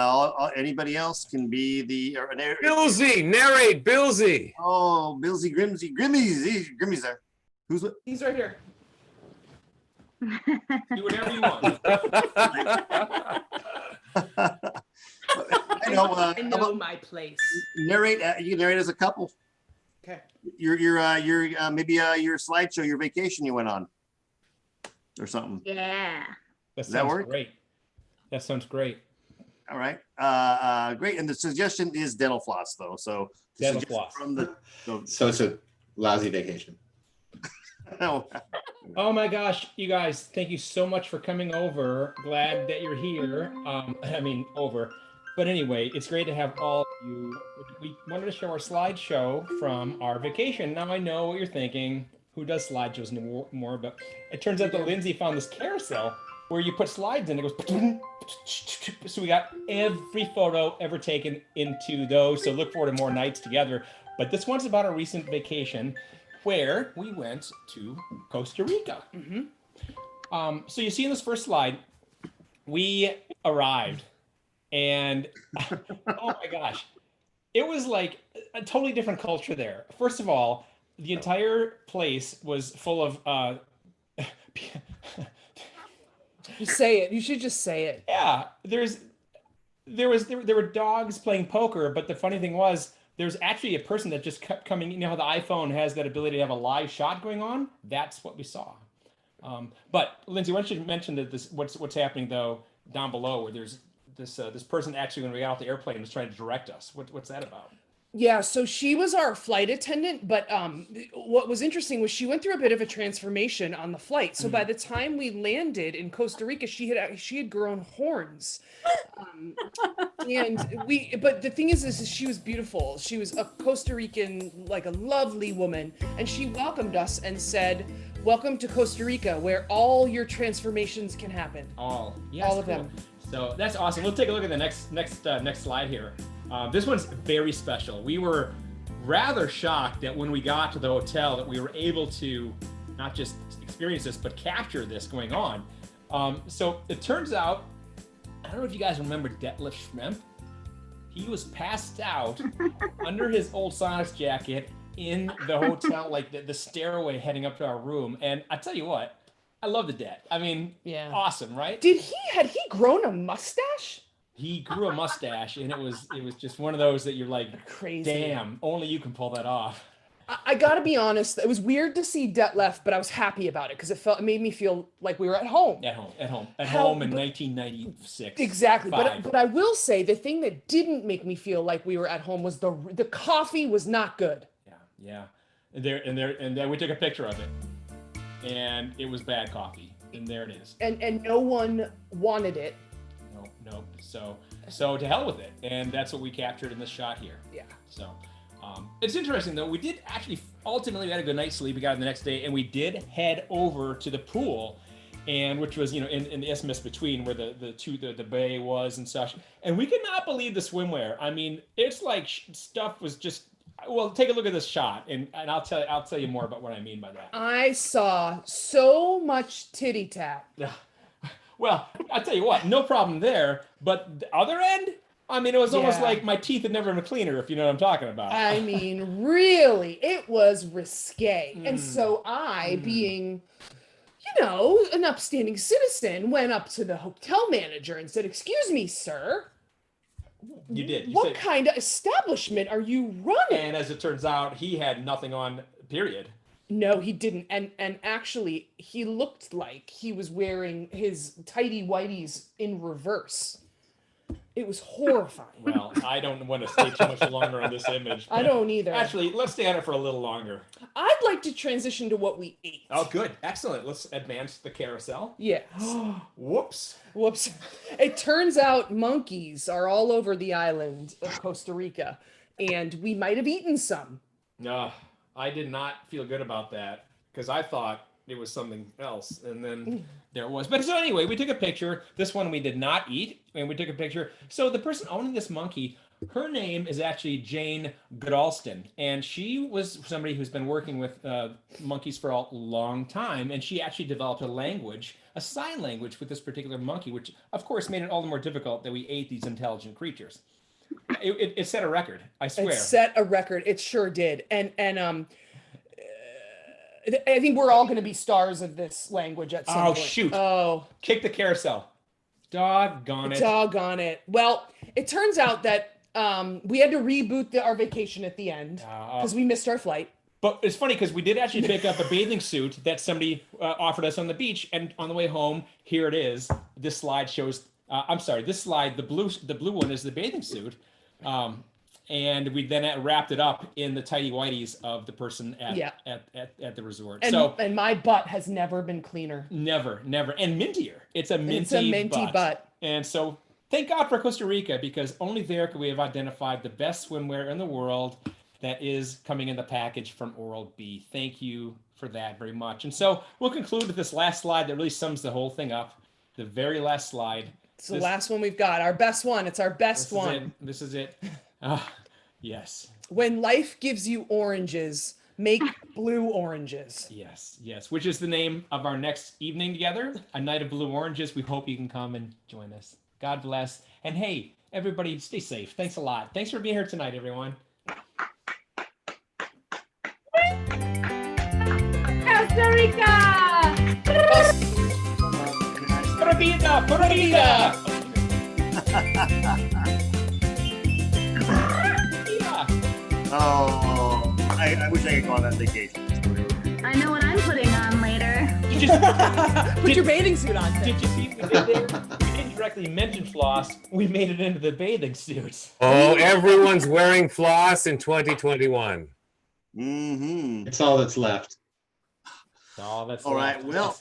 anybody else can be the Billsy, narrate, Billsy. Oh, Billsy Grimmy's there. Who's it? He's right here. Do whatever you want. I know. I how know about my place. narrate. You can narrate as a couple. Okay. Your maybe your slideshow, your vacation you went on, or something. Yeah. That that sounds work? great. That sounds great. All right. Great. And the suggestion is dental floss, though. So the Dental suggestion floss. from the. So it's a lousy vacation. Oh my gosh, you guys, thank you so much for coming over. Glad that you're here. Over. But anyway, it's great to have all of you. We wanted to show our slideshow from our vacation. Now I know what you're thinking. who does slideshows anymore, but it turns out that Lindsay found this carousel where you put slides in, it goes. So we got every photo ever taken into those. So look forward to more nights together. But this one's about a recent vacation where we went to Costa Rica. So you see in this first slide, we arrived, and oh my gosh, it was like a totally different culture there. First of all, the entire place was full of You say it. You should just say it. yeah, there were dogs playing poker, but the funny thing was there's actually a person that just kept coming. You know how the iPhone has that ability to have a live shot going on? That's what we saw. But Lindsay, why don't you mention that what's happening though down below, where there's this person actually, when we got off the airplane, was trying to direct us. What's that about? Yeah, so she was our flight attendant, but what was interesting was she went through a bit of a transformation on the flight. So by the time we landed in Costa Rica, she had grown horns, but the thing is she was beautiful. She was a Costa Rican, like a lovely woman, and she welcomed us and said, "Welcome to Costa Rica, where all your transformations can happen." All of them. So that's awesome. We'll take a look at the next slide here. This one's very special. We were rather shocked that when we got to the hotel that we were able to not just experience this, but capture this going on. So it turns out, I don't know if you guys remember Detlef Schrempf. He was passed out under his old Sonics jacket in the hotel, like the stairway heading up to our room. And I tell you what, I love the dad. I mean, Yeah. Awesome, right? Had he grown a mustache? He grew a mustache, and it was just one of those that you're like, Crazy. damn, only you can pull that off. I gotta be honest, it was weird to see Detlef, but I was happy about it because it made me feel like we were at home. At home in 1996. Exactly, Five. but I will say the thing that didn't make me feel like we were at home was the coffee was not good. Yeah. And there we took a picture of it, and it was bad coffee, and there it is. And no one wanted it. Nope. So to hell with it, and that's what we captured in this shot here. Yeah. So it's interesting though. We did actually ultimately we had a good night's sleep. We got it the next day, and we did head over to the pool, and which was in the isthmus between where the bay was and such. And we could not believe the swimwear. I mean, it's like stuff was just. Well, take a look at this shot, and I'll tell you more about what I mean by that. I saw so much titty tap. Well, I'll tell you what, no problem there. But the other end, I mean, it was almost like my teeth had never been cleaner, if you know what I'm talking about. I mean, really, it was risque. And so I, being, an upstanding citizen, went up to the hotel manager and said, "Excuse me, sir. You did. What kind of establishment are you running?" And as it turns out, he had nothing on, period. No, he didn't. And actually, he looked like he was wearing his tighty whities in reverse. It was horrifying. Well, I don't want to stay too much longer on this image. I don't either. Actually, let's stay on it for a little longer. I'd like to transition to what we ate. Oh, good. Excellent. Let's advance the carousel. Yes. Whoops. It turns out monkeys are all over the island of Costa Rica, and we might have eaten some. No, I did not feel good about that because I thought it was something else, and then there it was. But so anyway, we took a picture. This one we did not eat, and we took a picture. So the person owning this monkey, her name is actually Jane Goodalston, and she was somebody who's been working with monkeys for a long time, and she actually developed a language, a sign language with this particular monkey, which of course made it all the more difficult that we ate these intelligent creatures. It set a record, I swear. It set a record. It sure did. And I think we're all going to be stars of this language at some point. Oh, shoot. Oh. Kick the carousel. Doggone it. Doggone it. Well, it turns out that we had to reboot our vacation at the end because we missed our flight. But it's funny because we did actually pick up a bathing suit that somebody offered us on the beach. And on the way home, here it is. This slide shows, this slide, the blue one is the bathing suit. And we then wrapped it up in the tighty whities of the person at the resort. And my butt has never been cleaner. Never. And mintier. It's a minty butt. And so thank God for Costa Rica, because only there could we have identified the best swimwear in the world. that is coming in the package from Oral-B. Thank you for that very much. And so we'll conclude with this last slide that really sums the whole thing up. The very last slide. It's the last one we've got. Our best one. It's our best one. This is it. Yes. When life gives you oranges, make blue oranges. Yes, yes. Which is the name of our next evening together, a night of blue oranges. We hope you can come and join us. God bless. And hey, everybody, stay safe. Thanks a lot. Thanks for being here tonight, everyone. Costa Rica! Pura vida! Pura vida! Oh, I wish I could go on that vacation. I know what I'm putting on later. You just Put your bathing suit on. did you see what we did there? We didn't directly mention floss. We made it into the bathing suits. Oh, everyone's wearing floss in 2021. Mm-hmm. It's all that's left. Oh, that's All right. left. Well,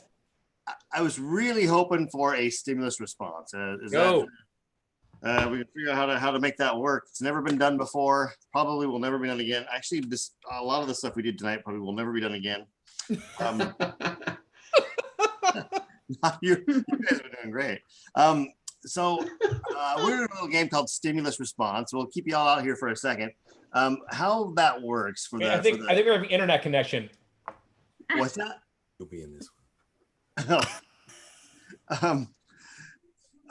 I was really hoping for a stimulus response. Go. We can figure out how to make that work. It's never been done before. Probably will never be done again. Actually, a lot of the stuff we did tonight probably will never be done again. You guys are doing great. So we're in a little game called Stimulus Response. We'll keep you all out here for a second. How that works for I think we have an internet connection. What's that? You'll be in this one.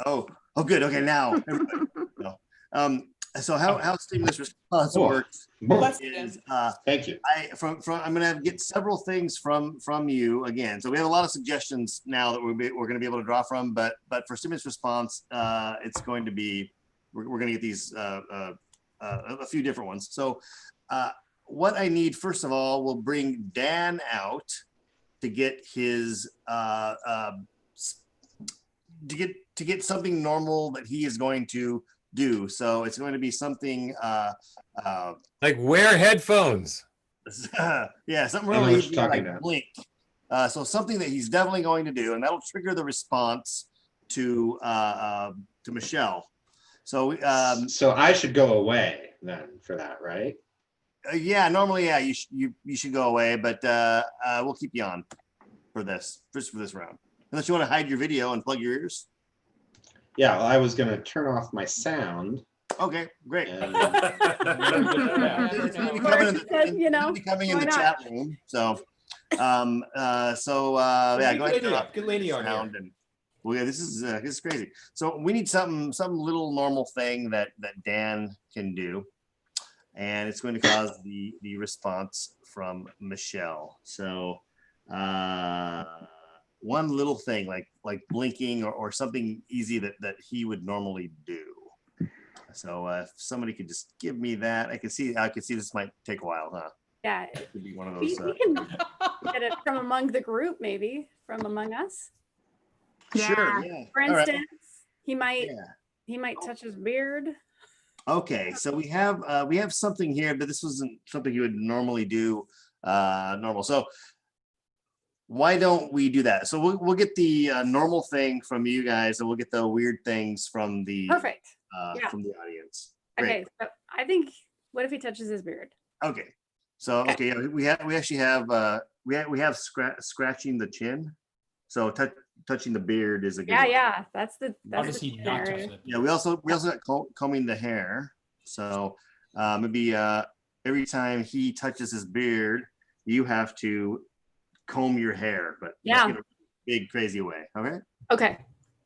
Oh, good. Okay, now. No. So how stimulus response works is Thank you. I'm gonna get several things from you again. So we have a lot of suggestions now that we're gonna be able to draw from, but for stimulus response, it's going to be we're gonna get these a few different ones. So what I need first of all, we'll bring Dan out to get his to get something normal that he is going to do. So it's going to be something Like wear headphones. yeah, something I know really what easy, you're talking like about. blink. So something that he's definitely going to do, and that'll trigger the response to Michelle. So So I should go away then for that, right? yeah, normally yeah, you should go away, but we'll keep you on for this round. Unless you want to hide your video and plug your ears. Yeah, well, I was going to turn off my sound. Okay, great. And It's gonna be coming in the, You know, it's gonna be coming in why the not? chat room. So, yeah, go ahead and turn off Good lady on sound here. and well, yeah, this is crazy. So we need some little normal thing that Dan can do, and it's going to cause the response from Michelle. So, one little thing like blinking or something easy that he would normally do. So if somebody could just give me that, I could see this might take a while, huh? Yeah, It could be one of we those. can get it from among the group, maybe from among us. Sure. Yeah. For All right. instance, he might Yeah. touch his beard. Okay. So we have something here, but this wasn't something you would normally do. Normal. So why don't we do that? So we'll get the normal thing from you guys, and we'll get the weird things from the Perfect. Yeah. from the audience. Great. Okay, so I think what if he touches his beard? Okay. So okay, yeah, we actually have we have scratching the chin. So touching the beard is a good Yeah, one. yeah, that's How the does he not touch scenario. that? Yeah, we also got combing the hair. So maybe every time he touches his beard, you have to comb your hair, but Yeah. like in a big crazy way. Okay, Okay.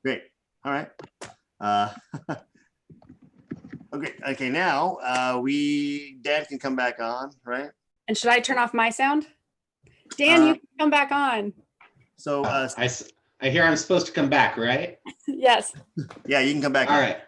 great. All right. Okay. Now Dan can come back on, right? And should I turn off my sound? Dan, you can come back on. So I hear I'm supposed to come back, right? Yes. yeah, you can come back. All on. right.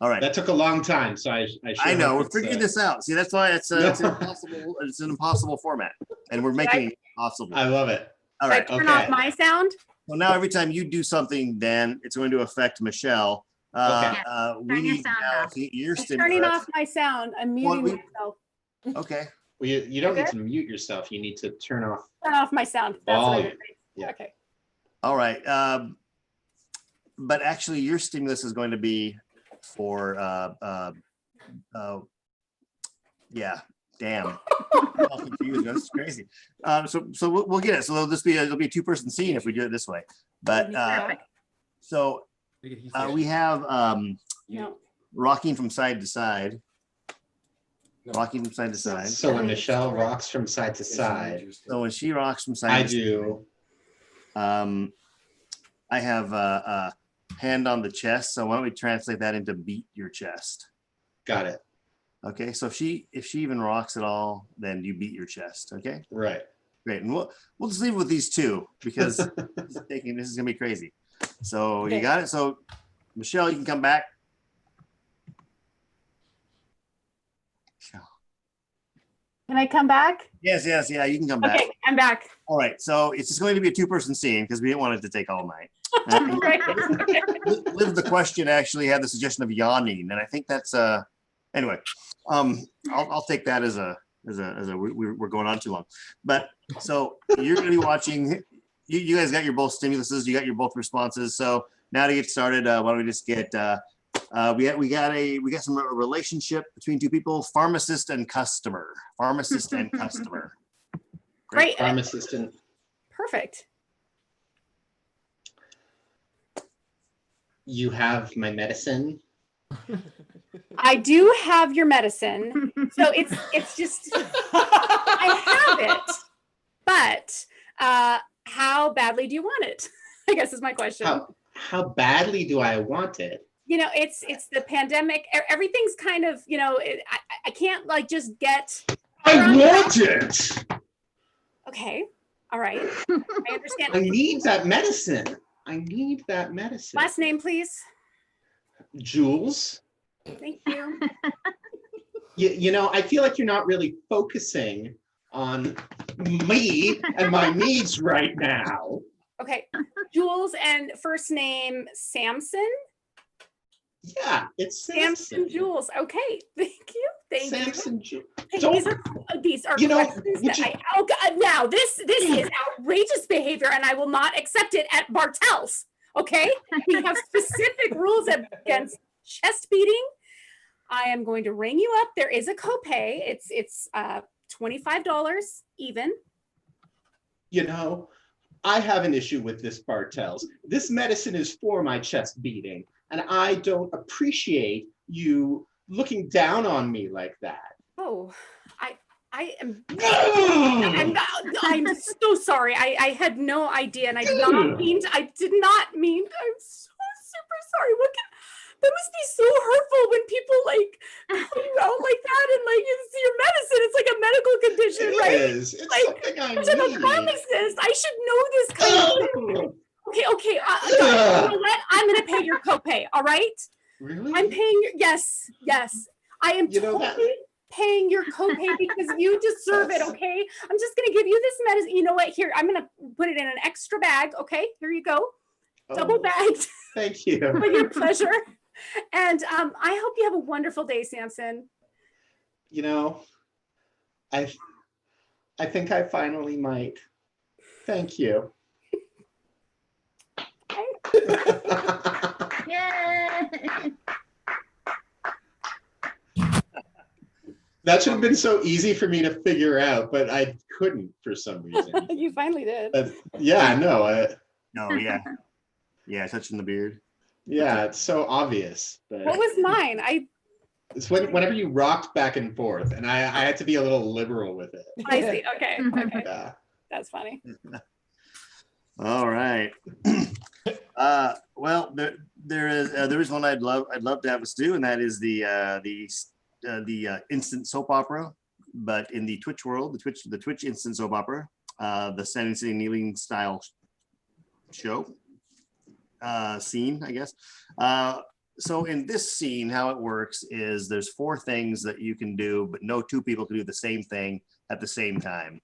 All right. That took a long time, so I I know hope we're it's, figuring this out. See, that's why it's impossible. It's an impossible format, and we're making it possible. I love it. All Should I right. turn okay. off my sound? Well, now every time you do something, Dan, it's going to affect Michelle. We Turn your need sound now off. to your I'm turning stimulus. off my sound. I'm muting we- myself. Okay. Well, you don't need Okay. to mute yourself. You need to turn off. Turn off my sound. That's what I Volume. would say. Yeah. Okay. All right. But actually, your stimulus is going to be for yeah. Damn. I'm all confused. That's crazy. So we'll get it. So it'll be a 2-person scene if we do it this way. But so we have No. rocking from side to side. Rocking from side to side. So when Michelle rocks from side to side, So when she rocks from side I to do. side, I have a hand on the chest. So why don't we translate that into beat your chest? Got it. Okay. So if she even rocks at all, then you beat your chest. Okay. Right. Great. And we'll just leave it with these two because this is gonna be crazy. So you got it. So Michelle, you can come back. Can I come back? Yes, yeah, you can come back. Okay, I'm back. All right, so it's just going to be a 2-person scene because we didn't want it to take all night. Right. Live the question actually had the suggestion of yawning, and I think that's anyway. I'll take that as a we're going on too long. But so you're going to be watching. You guys got your both stimuluses. You got your both responses. So now to get started, why don't we just get we got some relationship between two people, pharmacist and customer. Pharmacist and customer. Great. Pharmacist and Perfect. you have my medicine. I do have your medicine. So it's just I have it. But how badly do you want it? I guess is my question. How badly do I want it? You know, it's the pandemic. Everything's kind of, you know, I can't like just get. I want it. Okay. All right. I understand. I need that medicine. I need that medicine. Last name, please. Jules. Thank you. You know, I feel like you're not really focusing on me and my needs right now. Okay. Jules and first name Samson. Yeah, it's Samson Jules. Okay. Thank you. Thank Samson Jules. you. These are you know, questions would that you- oh God, now this is outrageous behavior and I will not accept it at Bartell's. Okay. We have specific rules against chest beating. I am going to ring you up. There is a copay. It's $25 even. You know, I have an issue with this Bartels. This medicine is for my chest beating, and I don't appreciate you looking down on me like that. Oh, I am I'm so sorry. I had no idea and I did not mean to, I'm so super sorry. That must be so hurtful when people like call you out like that and like it's your medicine. It's like a medical condition, It right? is. It's Like, something I I'm a need. pharmacist. I should know this kind of thing. Okay. No, you know what? I'm gonna pay your copay. All right. Really? I'm paying your yes. I am You know totally paying your copay because you deserve it. That's- Okay. I'm just gonna give you this medicine. You know what? Here, I'm gonna put it in an extra bag. Okay. Here you go. Double Oh, bagged thank you. for your pleasure. And I hope you have a wonderful day, Samson. You know, I think I finally might. Thank you. Yay! That should have been so easy for me to figure out, but I couldn't for some reason. You finally did. But yeah, no, No, yeah, touching the beard. yeah, it's so obvious. But What was mine? it's whenever you rocked back and forth, and I had to be a little liberal with it. I see. Okay. Yeah. That's funny. All right. Well, there is one I'd love to have us do, and that is the instant soap opera, but in the Twitch world, the Twitch instant soap opera, the standing, sitting, kneeling style show scene, I guess. So in this scene, how it works is there's 4 things that you can do, but no 2 people can do the same thing at the same time.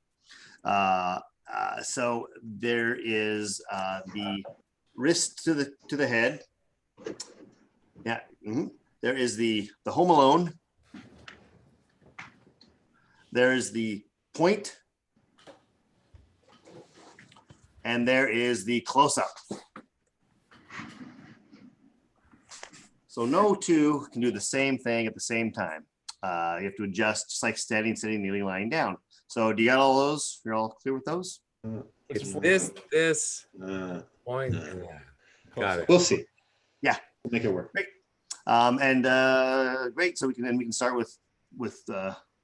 So there is the wrist to the head. Yeah. Mm-hmm. There is the Home Alone. There's the point. And there is the close-up. So no 2 can do the same thing at the same time. You have to adjust, just like standing, sitting, kneeling, lying down. So do you got all those? You're all clear with those? It's this point. uh, and that. Got it. We'll see. Yeah. We'll make it work. Great. Great. So we can start with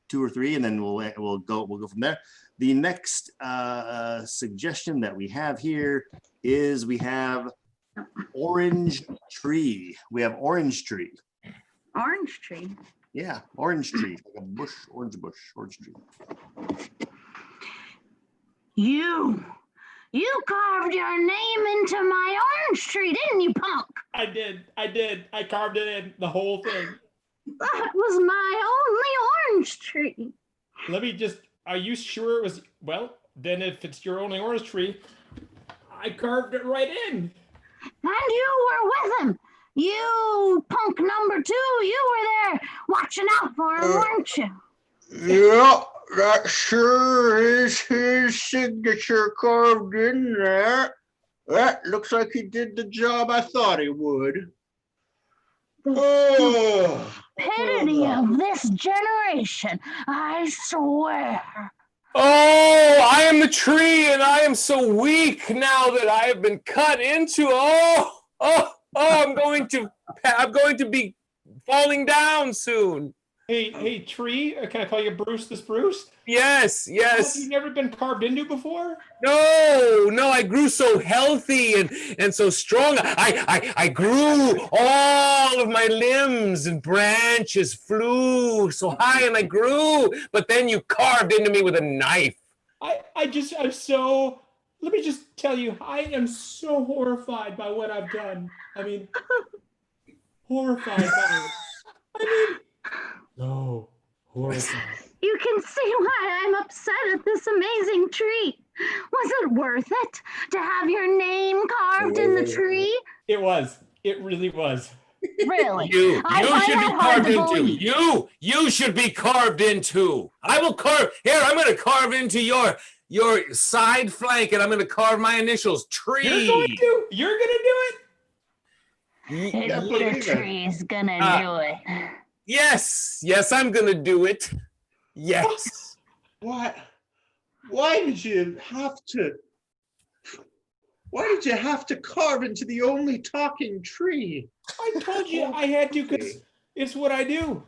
2 or 3, and then we'll go from there. The next suggestion that we have here is we have orange tree. We have orange tree. Orange tree. Yeah, orange tree, like a bush, orange tree. You carved your name into my orange tree, didn't you, punk? I did. I carved it in, the whole thing. That was my only orange tree. Let me just, are you sure it was, well, then if it's your only orange tree, I carved it right in. And you were with him. You punk number 2, you were there watching out for him, weren't you? Yeah, that sure is his signature carved in there. That looks like he did the job I thought he would. The stupidity of this generation, I swear. Oh, I am the tree, and I am so weak now that I have been cut into. I'm going to be falling down soon. Hey, tree, can I call you Bruce the Spruce? Yes. Have you never been carved into before? No, I grew so healthy and so strong. I grew, all of my limbs and branches flew so high, and I grew, but then you carved into me with a knife. I'm so, let me just tell you, I am so horrified by what I've done. I mean, horrified by it. I mean, no, horrified. You can see why I'm upset at this amazing tree. Was it worth it to have your name carved in the tree? It was. It really was. Really? You I should be find that hard carved to into. believe. You should be carved into. I will carve. Here, I'm going to carve into your side flank, and I'm going to carve my initials. Tree. You're going to do it? Your tree's gonna do it. Yes, I'm going to do it. Yes. Why did you have to carve into the only talking tree? I told you I had to, because it's what I do.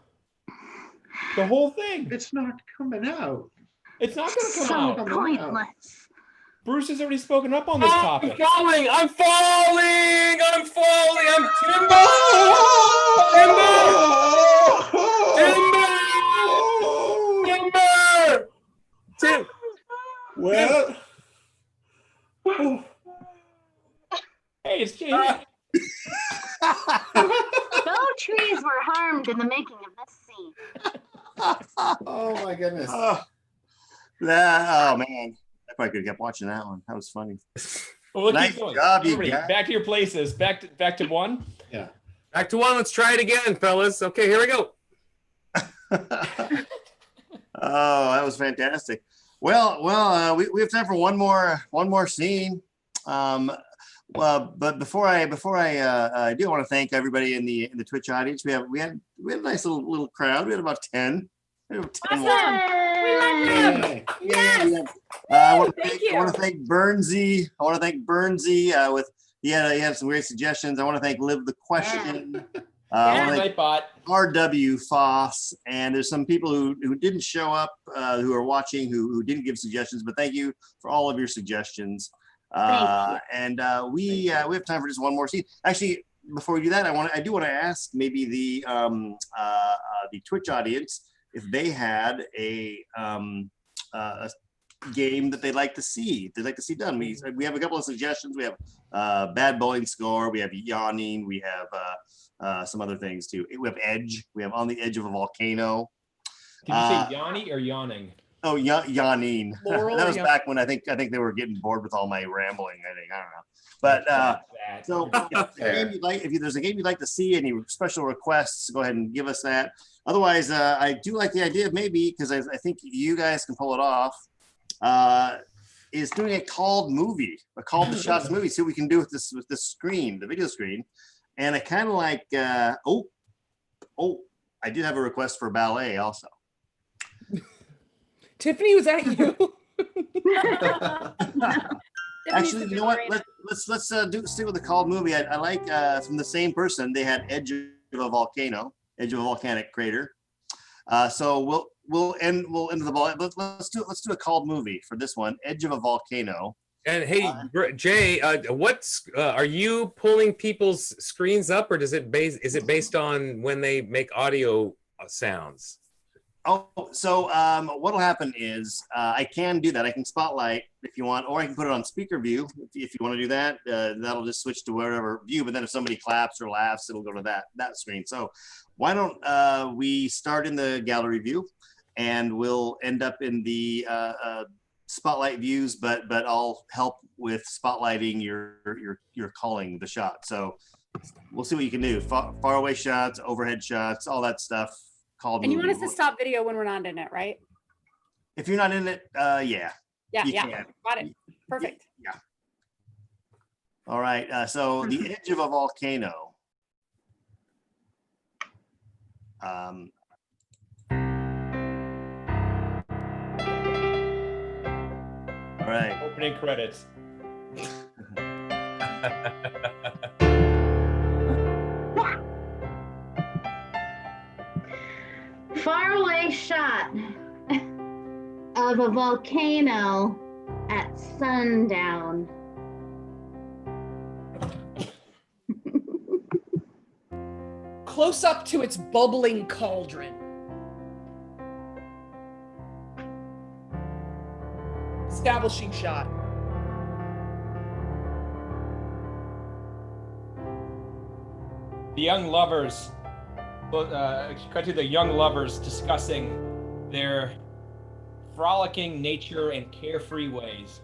The whole thing. It's not coming out. It's not going to come So out. pointless. Bruce has already spoken up on this topic. I'm falling. I'm timber. Well, Hey, it's Jamie. No trees were harmed in the making of this scene. Oh my goodness. Oh man, I probably could have kept watching that one. That was funny. Well, we'll Nice keep going. job, you Everybody, guys. back to your places. Back to 1. Yeah. Back to 1. Let's try it again, fellas. Okay, here we go. Oh, that was fantastic. Well, we have time for one more scene. But before I do, I want to thank everybody in the Twitch audience. We had a nice little crowd. We had about 10. Awesome. We love you. Yay. Yes. I want Thank to you. thank Bernsey. With he had some great suggestions. I want to thank Live the Question. I want to thank Nightbot. RW Foss, and there's some people who didn't show up, who are watching, who didn't give suggestions, but thank you for all of your suggestions. And we have time for just one more scene. Actually, before we do that, I do want to ask maybe the Twitch audience if they had a game that they'd like to see done. We have a couple of suggestions. We have Bad Bowling Score. We have Yawning. We have some other things too. We have Edge. We have On the Edge of a Volcano. Did you say Yanni or yawning? Oh, Yawning. Laurel That was or back when I think they were getting bored with all my rambling. I don't know. But so if there's a game you'd like to see, any special requests, go ahead and give us that. Otherwise, I do like the idea of maybe, because I think you guys can pull it off, is doing a called to shots movie. See what we can do with this screen, the video screen. And I kind of like, I did have a request for ballet also. Tiffany, was that you? Actually, you know what? Let's stick with the called movie. I like from the same person. They had Edge of a Volcano, Edge of a Volcanic Crater. So we'll end the ball. Let's do a called movie for this one, Edge of a Volcano. And hey, Jay, what's are you pulling people's screens up, or is it based on when they make audio sounds? Oh, so what'll happen is I can do that. I can spotlight if you want, or I can put it on speaker view if you want to do that. That'll just switch to wherever view. But then if somebody claps or laughs, it'll go to that screen. So why don't we start in the gallery view, and we'll end up in the spotlight views. But I'll help with spotlighting your calling the shot. So we'll see what you can do. Far away shots, overhead shots, all that stuff. And you want us to stop video when we're not in it, right? If you're not in it, yeah. Yeah, you yeah. can. Got it. Perfect. Yeah. All right. So the edge of a volcano. All right. Opening credits. Faraway shot of a volcano at sundown. Close up to its bubbling cauldron. Establishing shot. The young lovers, cut to the young lovers discussing their frolicking nature and carefree ways.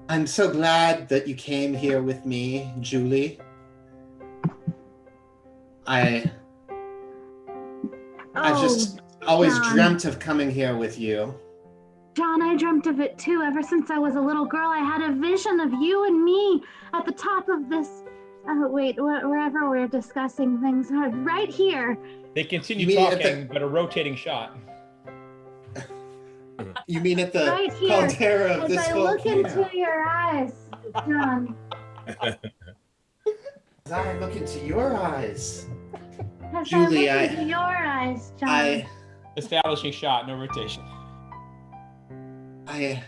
I'm so glad that you came here with me, Julie. I've just always John. dreamt of coming here with you. John, I dreamt of it too. Ever since I was a little girl, I had a vision of you and me at the top of this. Wherever we're discussing things, right here. They continue You mean talking, but a rotating shot. You mean at the Right here, caldera of as this I look volcano? into your eyes, John. As I look into your eyes, As Julie, I look into your eyes, John. Establishing shot, no rotation. I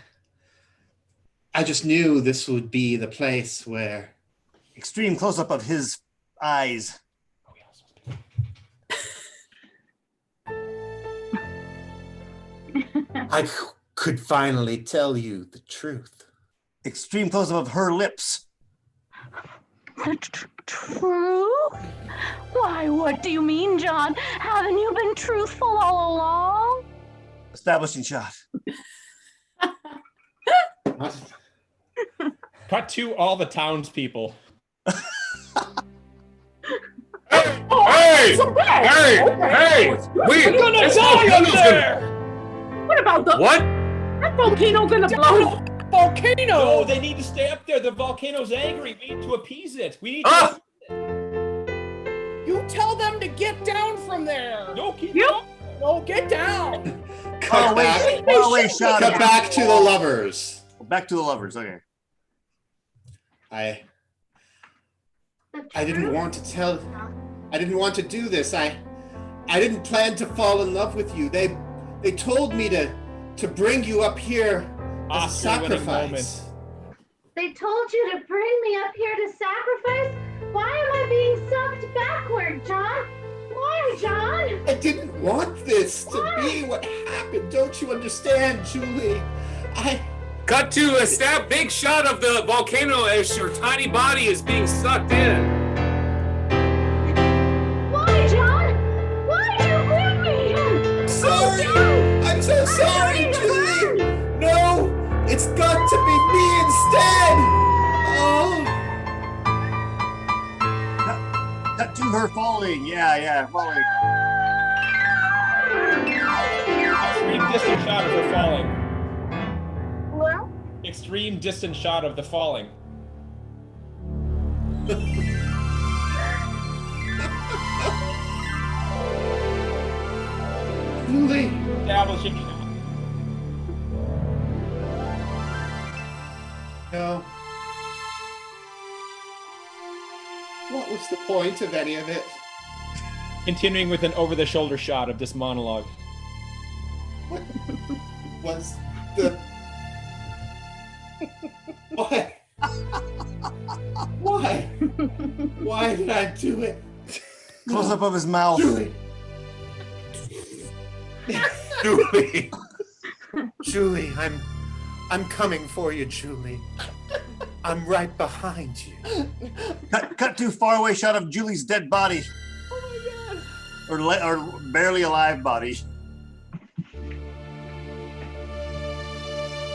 just knew this would be the place where Extreme close up of his eyes. I could finally tell you the truth. Extreme close up of her lips. Truth? Why, what do you mean, John? Haven't you been truthful all along? Establishing shot. Cut to all the townspeople. Hey! We're gonna die up there! What about the What? that volcano gonna blow? Volcano! No, they need to stay up there. The volcano's angry. We need to appease it. We need Ah! to... You tell them to get down from there! No, keep Yep. going. No, get down! Far away shot. Cut back to the lovers. Back to the lovers. Okay. I didn't want to tell. I didn't want to do this. I didn't plan to fall in love with you. They told me to bring you up here as a Oscar-winning sacrifice. They told you to bring me up here to sacrifice? Why am I being sucked backward, John? Why, John? I didn't want this to be what happened. Don't you understand, Julie? Cut to a big shot of the volcano as your tiny body is being sucked in. Why, John? Why'd you bring me here? Sorry. I'm so sorry, ready to Julie. burn. No, it's got to be me instead. Oh. Cut to her falling. Yeah, falling. Extreme distant shot of her falling. Well, Extreme distant shot of the falling. Julie. Establishing shot. No. What was the point of any of it? Continuing with an over-the-shoulder shot of this monologue. What was the... Why? Why? Why did I do it? Close up of his mouth. Julie. Julie. Julie, I'm coming for you, Julie. I'm right behind you. Cut to far away shot of Julie's dead body. Oh my god. Or barely alive body.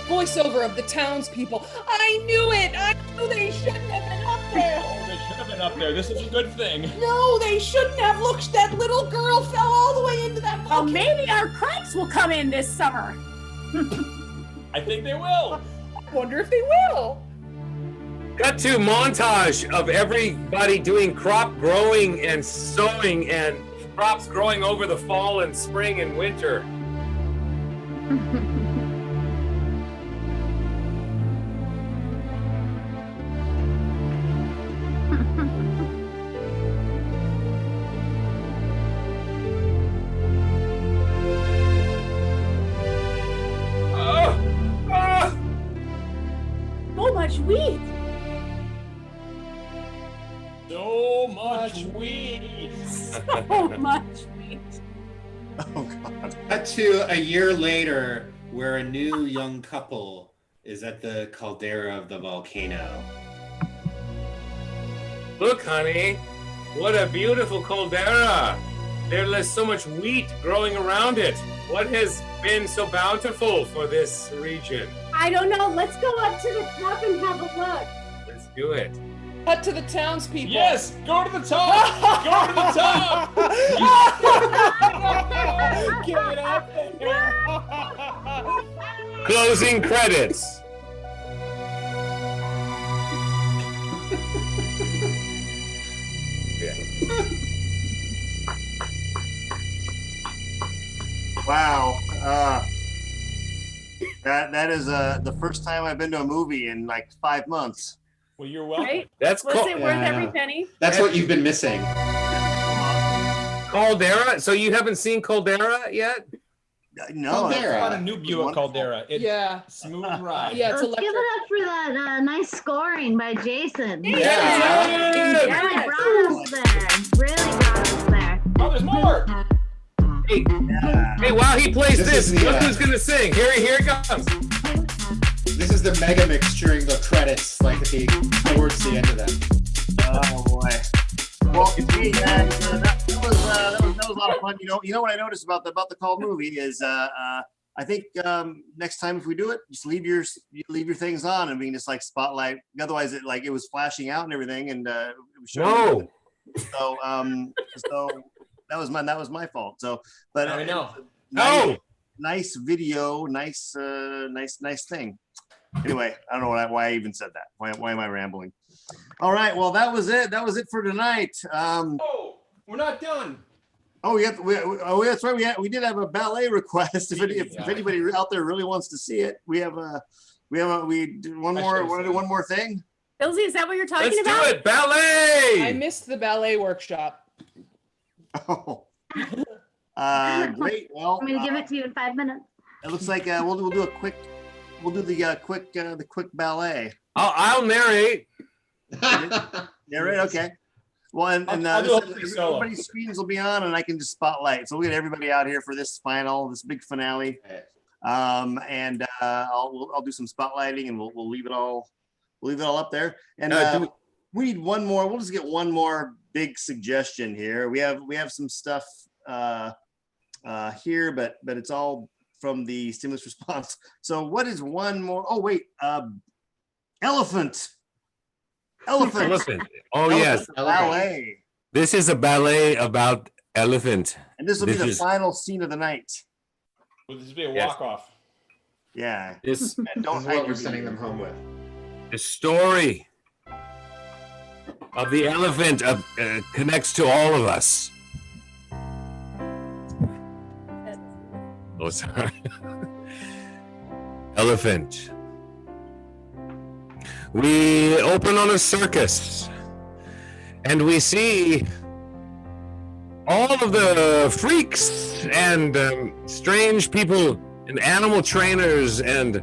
Voiceover of the townspeople. I knew it. I knew they shouldn't have been up there. Oh, they should have been up there. This is a good thing. No, they shouldn't have. Look, that little girl fell all the way into that Well, volcano. maybe our crops will come in this summer. I think they will. I wonder if they will. Cut to montage of everybody doing crop growing and sowing and crops growing over the fall and spring and winter. So much wheat. So much weed. So much wheat. Oh God. Cut to a year later, where a new young couple is at the caldera of the volcano. Look, honey, what a beautiful caldera. There's so much wheat growing around it. What has been so bountiful for this region? I don't know. Let's go up to the top and have a look. Let's do it. Cut to the townspeople. Yes, go to the top. Go to the top. Get up there. Closing credits. Wow. That is the first time I've been to a movie in like 5 months. Well, you're welcome. Right? That's Was it worth Yeah. every penny? That's what you've been missing. Caldera. So you haven't seen Caldera yet? No. Caldera. Not a new Buick Wonderful. Caldera. It's Yeah. smooth ride. Yeah, it's Let's give electric. it up for that nice scoring by Jason. Yeah. Yes. Really brought us there. Really brought us there. Oh, there's more. Hey, Yeah. hey, while he plays This this, is the, look who's gonna sing. Here it comes. This is the mega mix during the credits, like towards the end of them. Oh boy. Well, hey, that was a lot of fun. You know what I noticed about the Called movie is I think next time if we do it, just leave your things on and we can just like spotlight. Otherwise, it was flashing out and everything, and it was showing. No. So that was my fault. So, but I know. No. nice video, nice thing. Anyway, I don't know why I even said that. Why am I rambling? All right, well that was it. That was it for tonight. Oh, we're not done. Oh, that's right. We did have a ballet request. If anybody out there really wants to see it, we did one more. Want to do one more thing? Ilzy, is that what you're talking Let's about? do it. Ballet. I missed the ballet workshop. Oh, great. Well, I'm gonna give it to you in 5 minutes. it looks like we'll do a quick. We'll do the quick ballet. I'll narrate. Yeah, right. Okay. Well, and I'll do a free solo. everybody's screens will be on, and I can just spotlight. So we'll get everybody out here for this big finale. And I'll do some spotlighting, and we'll leave it all up there. And we need one more. We'll just get one more big suggestion here. We have some stuff here, but it's all from the stimulus response. So what is one more? Oh wait, elephant. Elephant. Oh yes. Ballet. This is a ballet about elephant. And this will be This the is- final scene of the night. Will this be a Yes. walk-off? Yeah. This And This don't is hide what your we're sending video. them home with. the story of the elephant connects to all of us. Oh, sorry. Elephant. We open on a circus, and we see all of the freaks and strange people and animal trainers and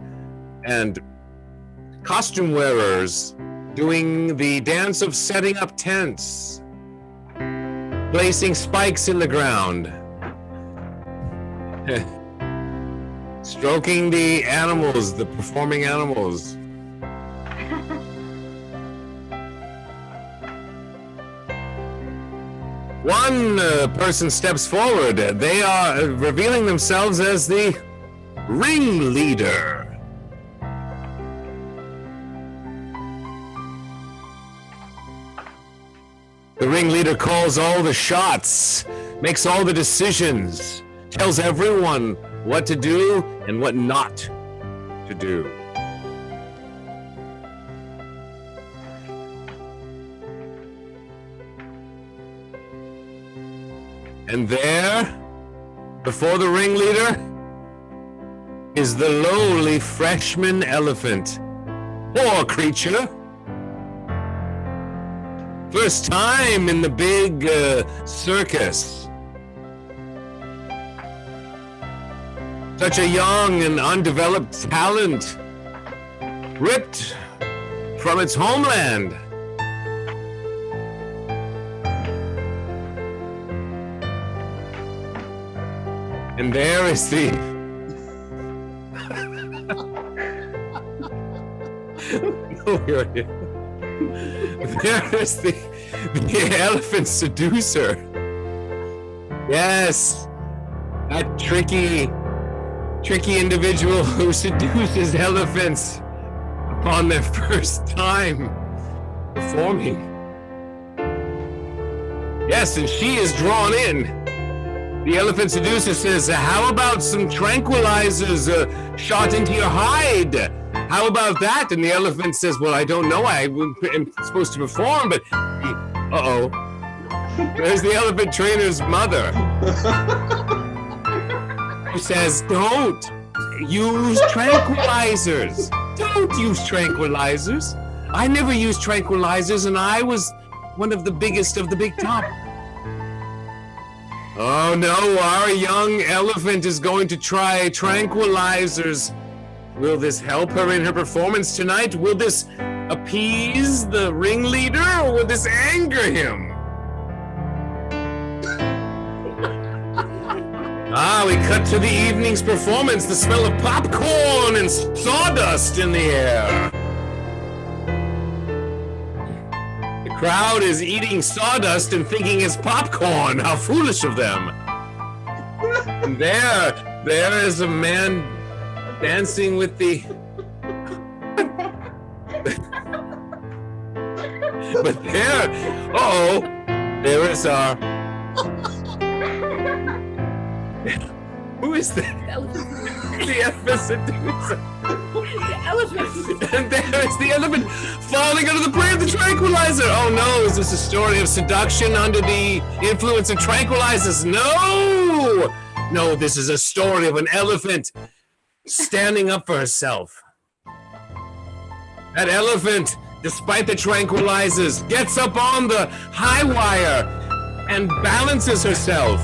costume wearers doing the dance of setting up tents, placing spikes in the ground, stroking the animals, the performing animals. One person steps forward. They are revealing themselves as the ringleader. The ringleader calls all the shots, makes all the decisions, tells everyone what to do and what not to do. And there, before the ringleader, is the lowly freshman elephant. Poor creature. First time in the big circus. Such a young and undeveloped talent, ripped from its homeland. And there is the there is the elephant seducer. Yes, that tricky individual who seduces elephants upon their first time performing. Yes, and she is drawn in. The elephant seducer says, how about some tranquilizers shot into your hide? How about that? And the elephant says, well, I don't know. I am supposed to perform, but uh-oh. There's the elephant trainer's mother. Who says, don't use tranquilizers. Don't use tranquilizers. I never used tranquilizers, and I was one of the biggest of the big top. Oh no, our young elephant is going to try tranquilizers. Will this help her in her performance tonight? Will this appease the ringleader, or will this anger him? We cut to the evening's performance. The smell of popcorn and sawdust in the air. The crowd is eating sawdust and thinking it's popcorn. How foolish of them. And there is a man dancing with the... But there, there is our... Who is that? The elephant seducer. The elephant. And there is the elephant falling under the prey of the tranquilizer. Oh no, is this a story of seduction under the influence of tranquilizers? No! No, this is a story of an elephant standing up for herself. That elephant, despite the tranquilizers, gets up on the high wire and balances herself.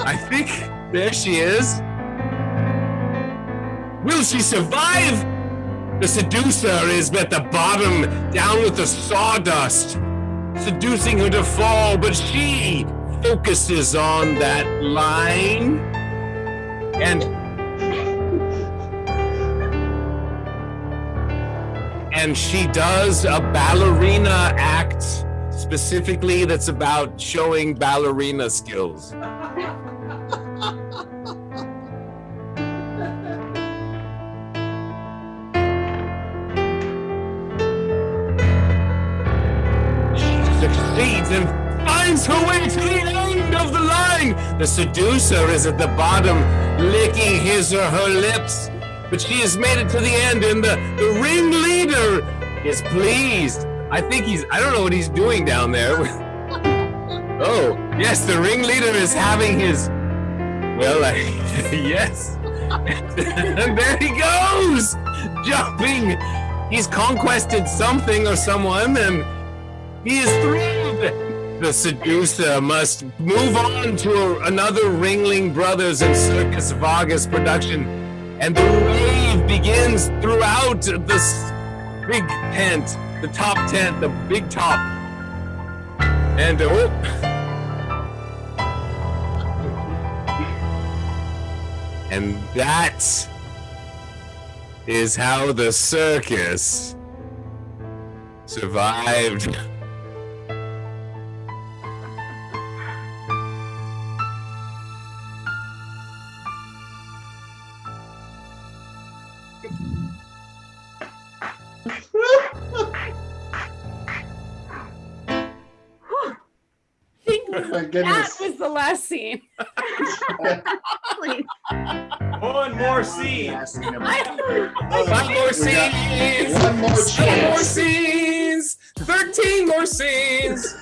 I think there she is. Will she survive? The seducer is at the bottom, down with the sawdust, seducing her to fall, but she focuses on that line and she does a ballerina act specifically that's about showing ballerina skills. Succeeds and finds her way to the end of the line. The seducer is at the bottom, licking his or her lips, but she has made it to the end, and the ringleader is pleased. I don't know what he's doing down there. Oh, yes, the ringleader is having his Well, yes. And there he goes, jumping. He's conquested something or someone, and he is thrilled. The seducer must move on to another Ringling Brothers and Circus Vargas production, and the rave begins throughout this big tent, the top tent, the big top. And and that is how the circus survived. I think My that goodness. was the last scene. Please. One more scene. Five more scenes! One more Seven more chance. scenes! 13 more scenes!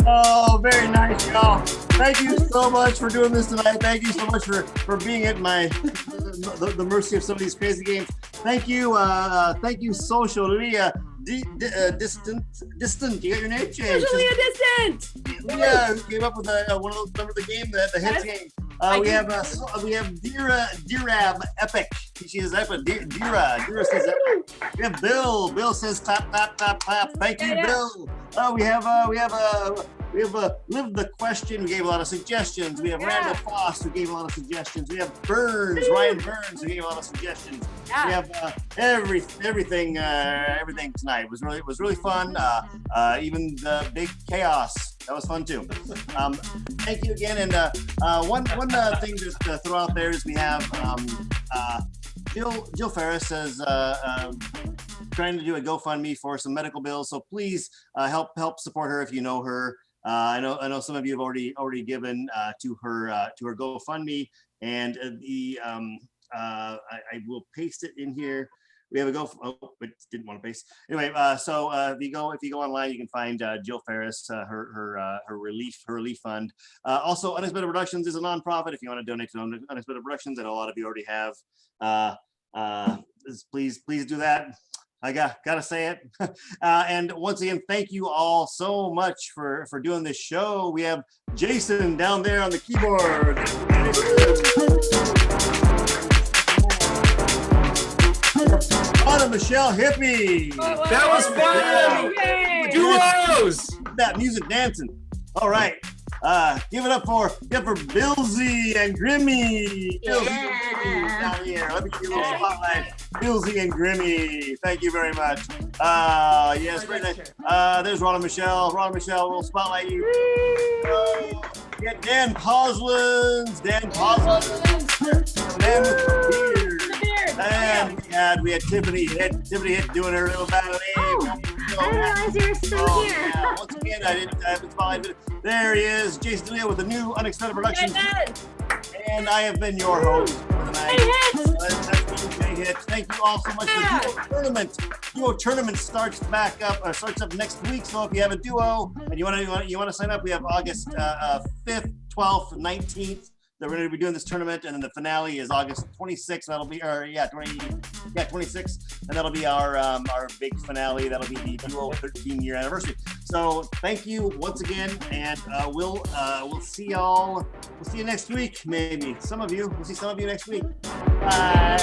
Oh, very nice, y'all. Thank you so much for doing this tonight. Thank you so much for being at the mercy of some of these crazy games. Thank you, Social Leah. Distant. You got your name changed. Socially distant. Yeah, who came up with one of those. Remember the game, the hits game. We have Dirab Epic. She says Epic. Dira says Epic. We have Bill. Bill says clap, clap, clap, clap. Thank you, Yeah. Bill. We have Live the Question, who gave a lot of suggestions. We have Randall Foss, who gave a lot of suggestions. We have Ryan Burns, who gave a lot of suggestions. We have everything tonight. It was really fun. Even the big chaos. That was fun too. Thank you again. And one thing just to throw out there is we have Jill Ferris says trying to do a GoFundMe for some medical bills. So please help support her if you know her. I know some of you have already given to her GoFundMe, and I will paste it in here. We have but didn't want to paste. Anyway, so if you go online, you can find Jill Ferris, her relief fund. Also, Unexpected Productions is a nonprofit. If you want to donate to Unexpected Productions, I know a lot of you already have. Please do that. I gotta say it. And once again, thank you all so much for doing this show. We have Jason down there on the keyboard. Anna Michelle Hippie. That was fun! Yay. Duos! That music dancing. All right. Give it up for Billsy and Grimmy. Billsy and Grimmy down here. Let me give you a little spotlight. Billsy and Grimmy. Thank you very much. Yes, very nice. There's Ron and Michelle. Ron and Michelle, we'll spotlight you. Get Dan Poslins. Dan Poslins. Man with the beard. And we had Tiffany Hit doing her little ballet. Oh, I didn't realize you were still here. Yeah. Once again, I haven't spotlighted. There he is, Jason DeLeo with the new Unexpected Productions. And I have been your host for tonight. That's Jay Hits. Thank you all so much for the Duo Tournament. Duo Tournament starts up next week. So if you have a duo and you want to sign up, we have August 5th, 12th, 19th. That we're going to be doing this tournament, and then the finale is August 26th. That'll be 26th, and that'll be our big finale. That'll be the Duo 13-year anniversary. So thank you once again, and we'll see y'all. We'll see you next week, maybe. We'll see some of you next week. Bye.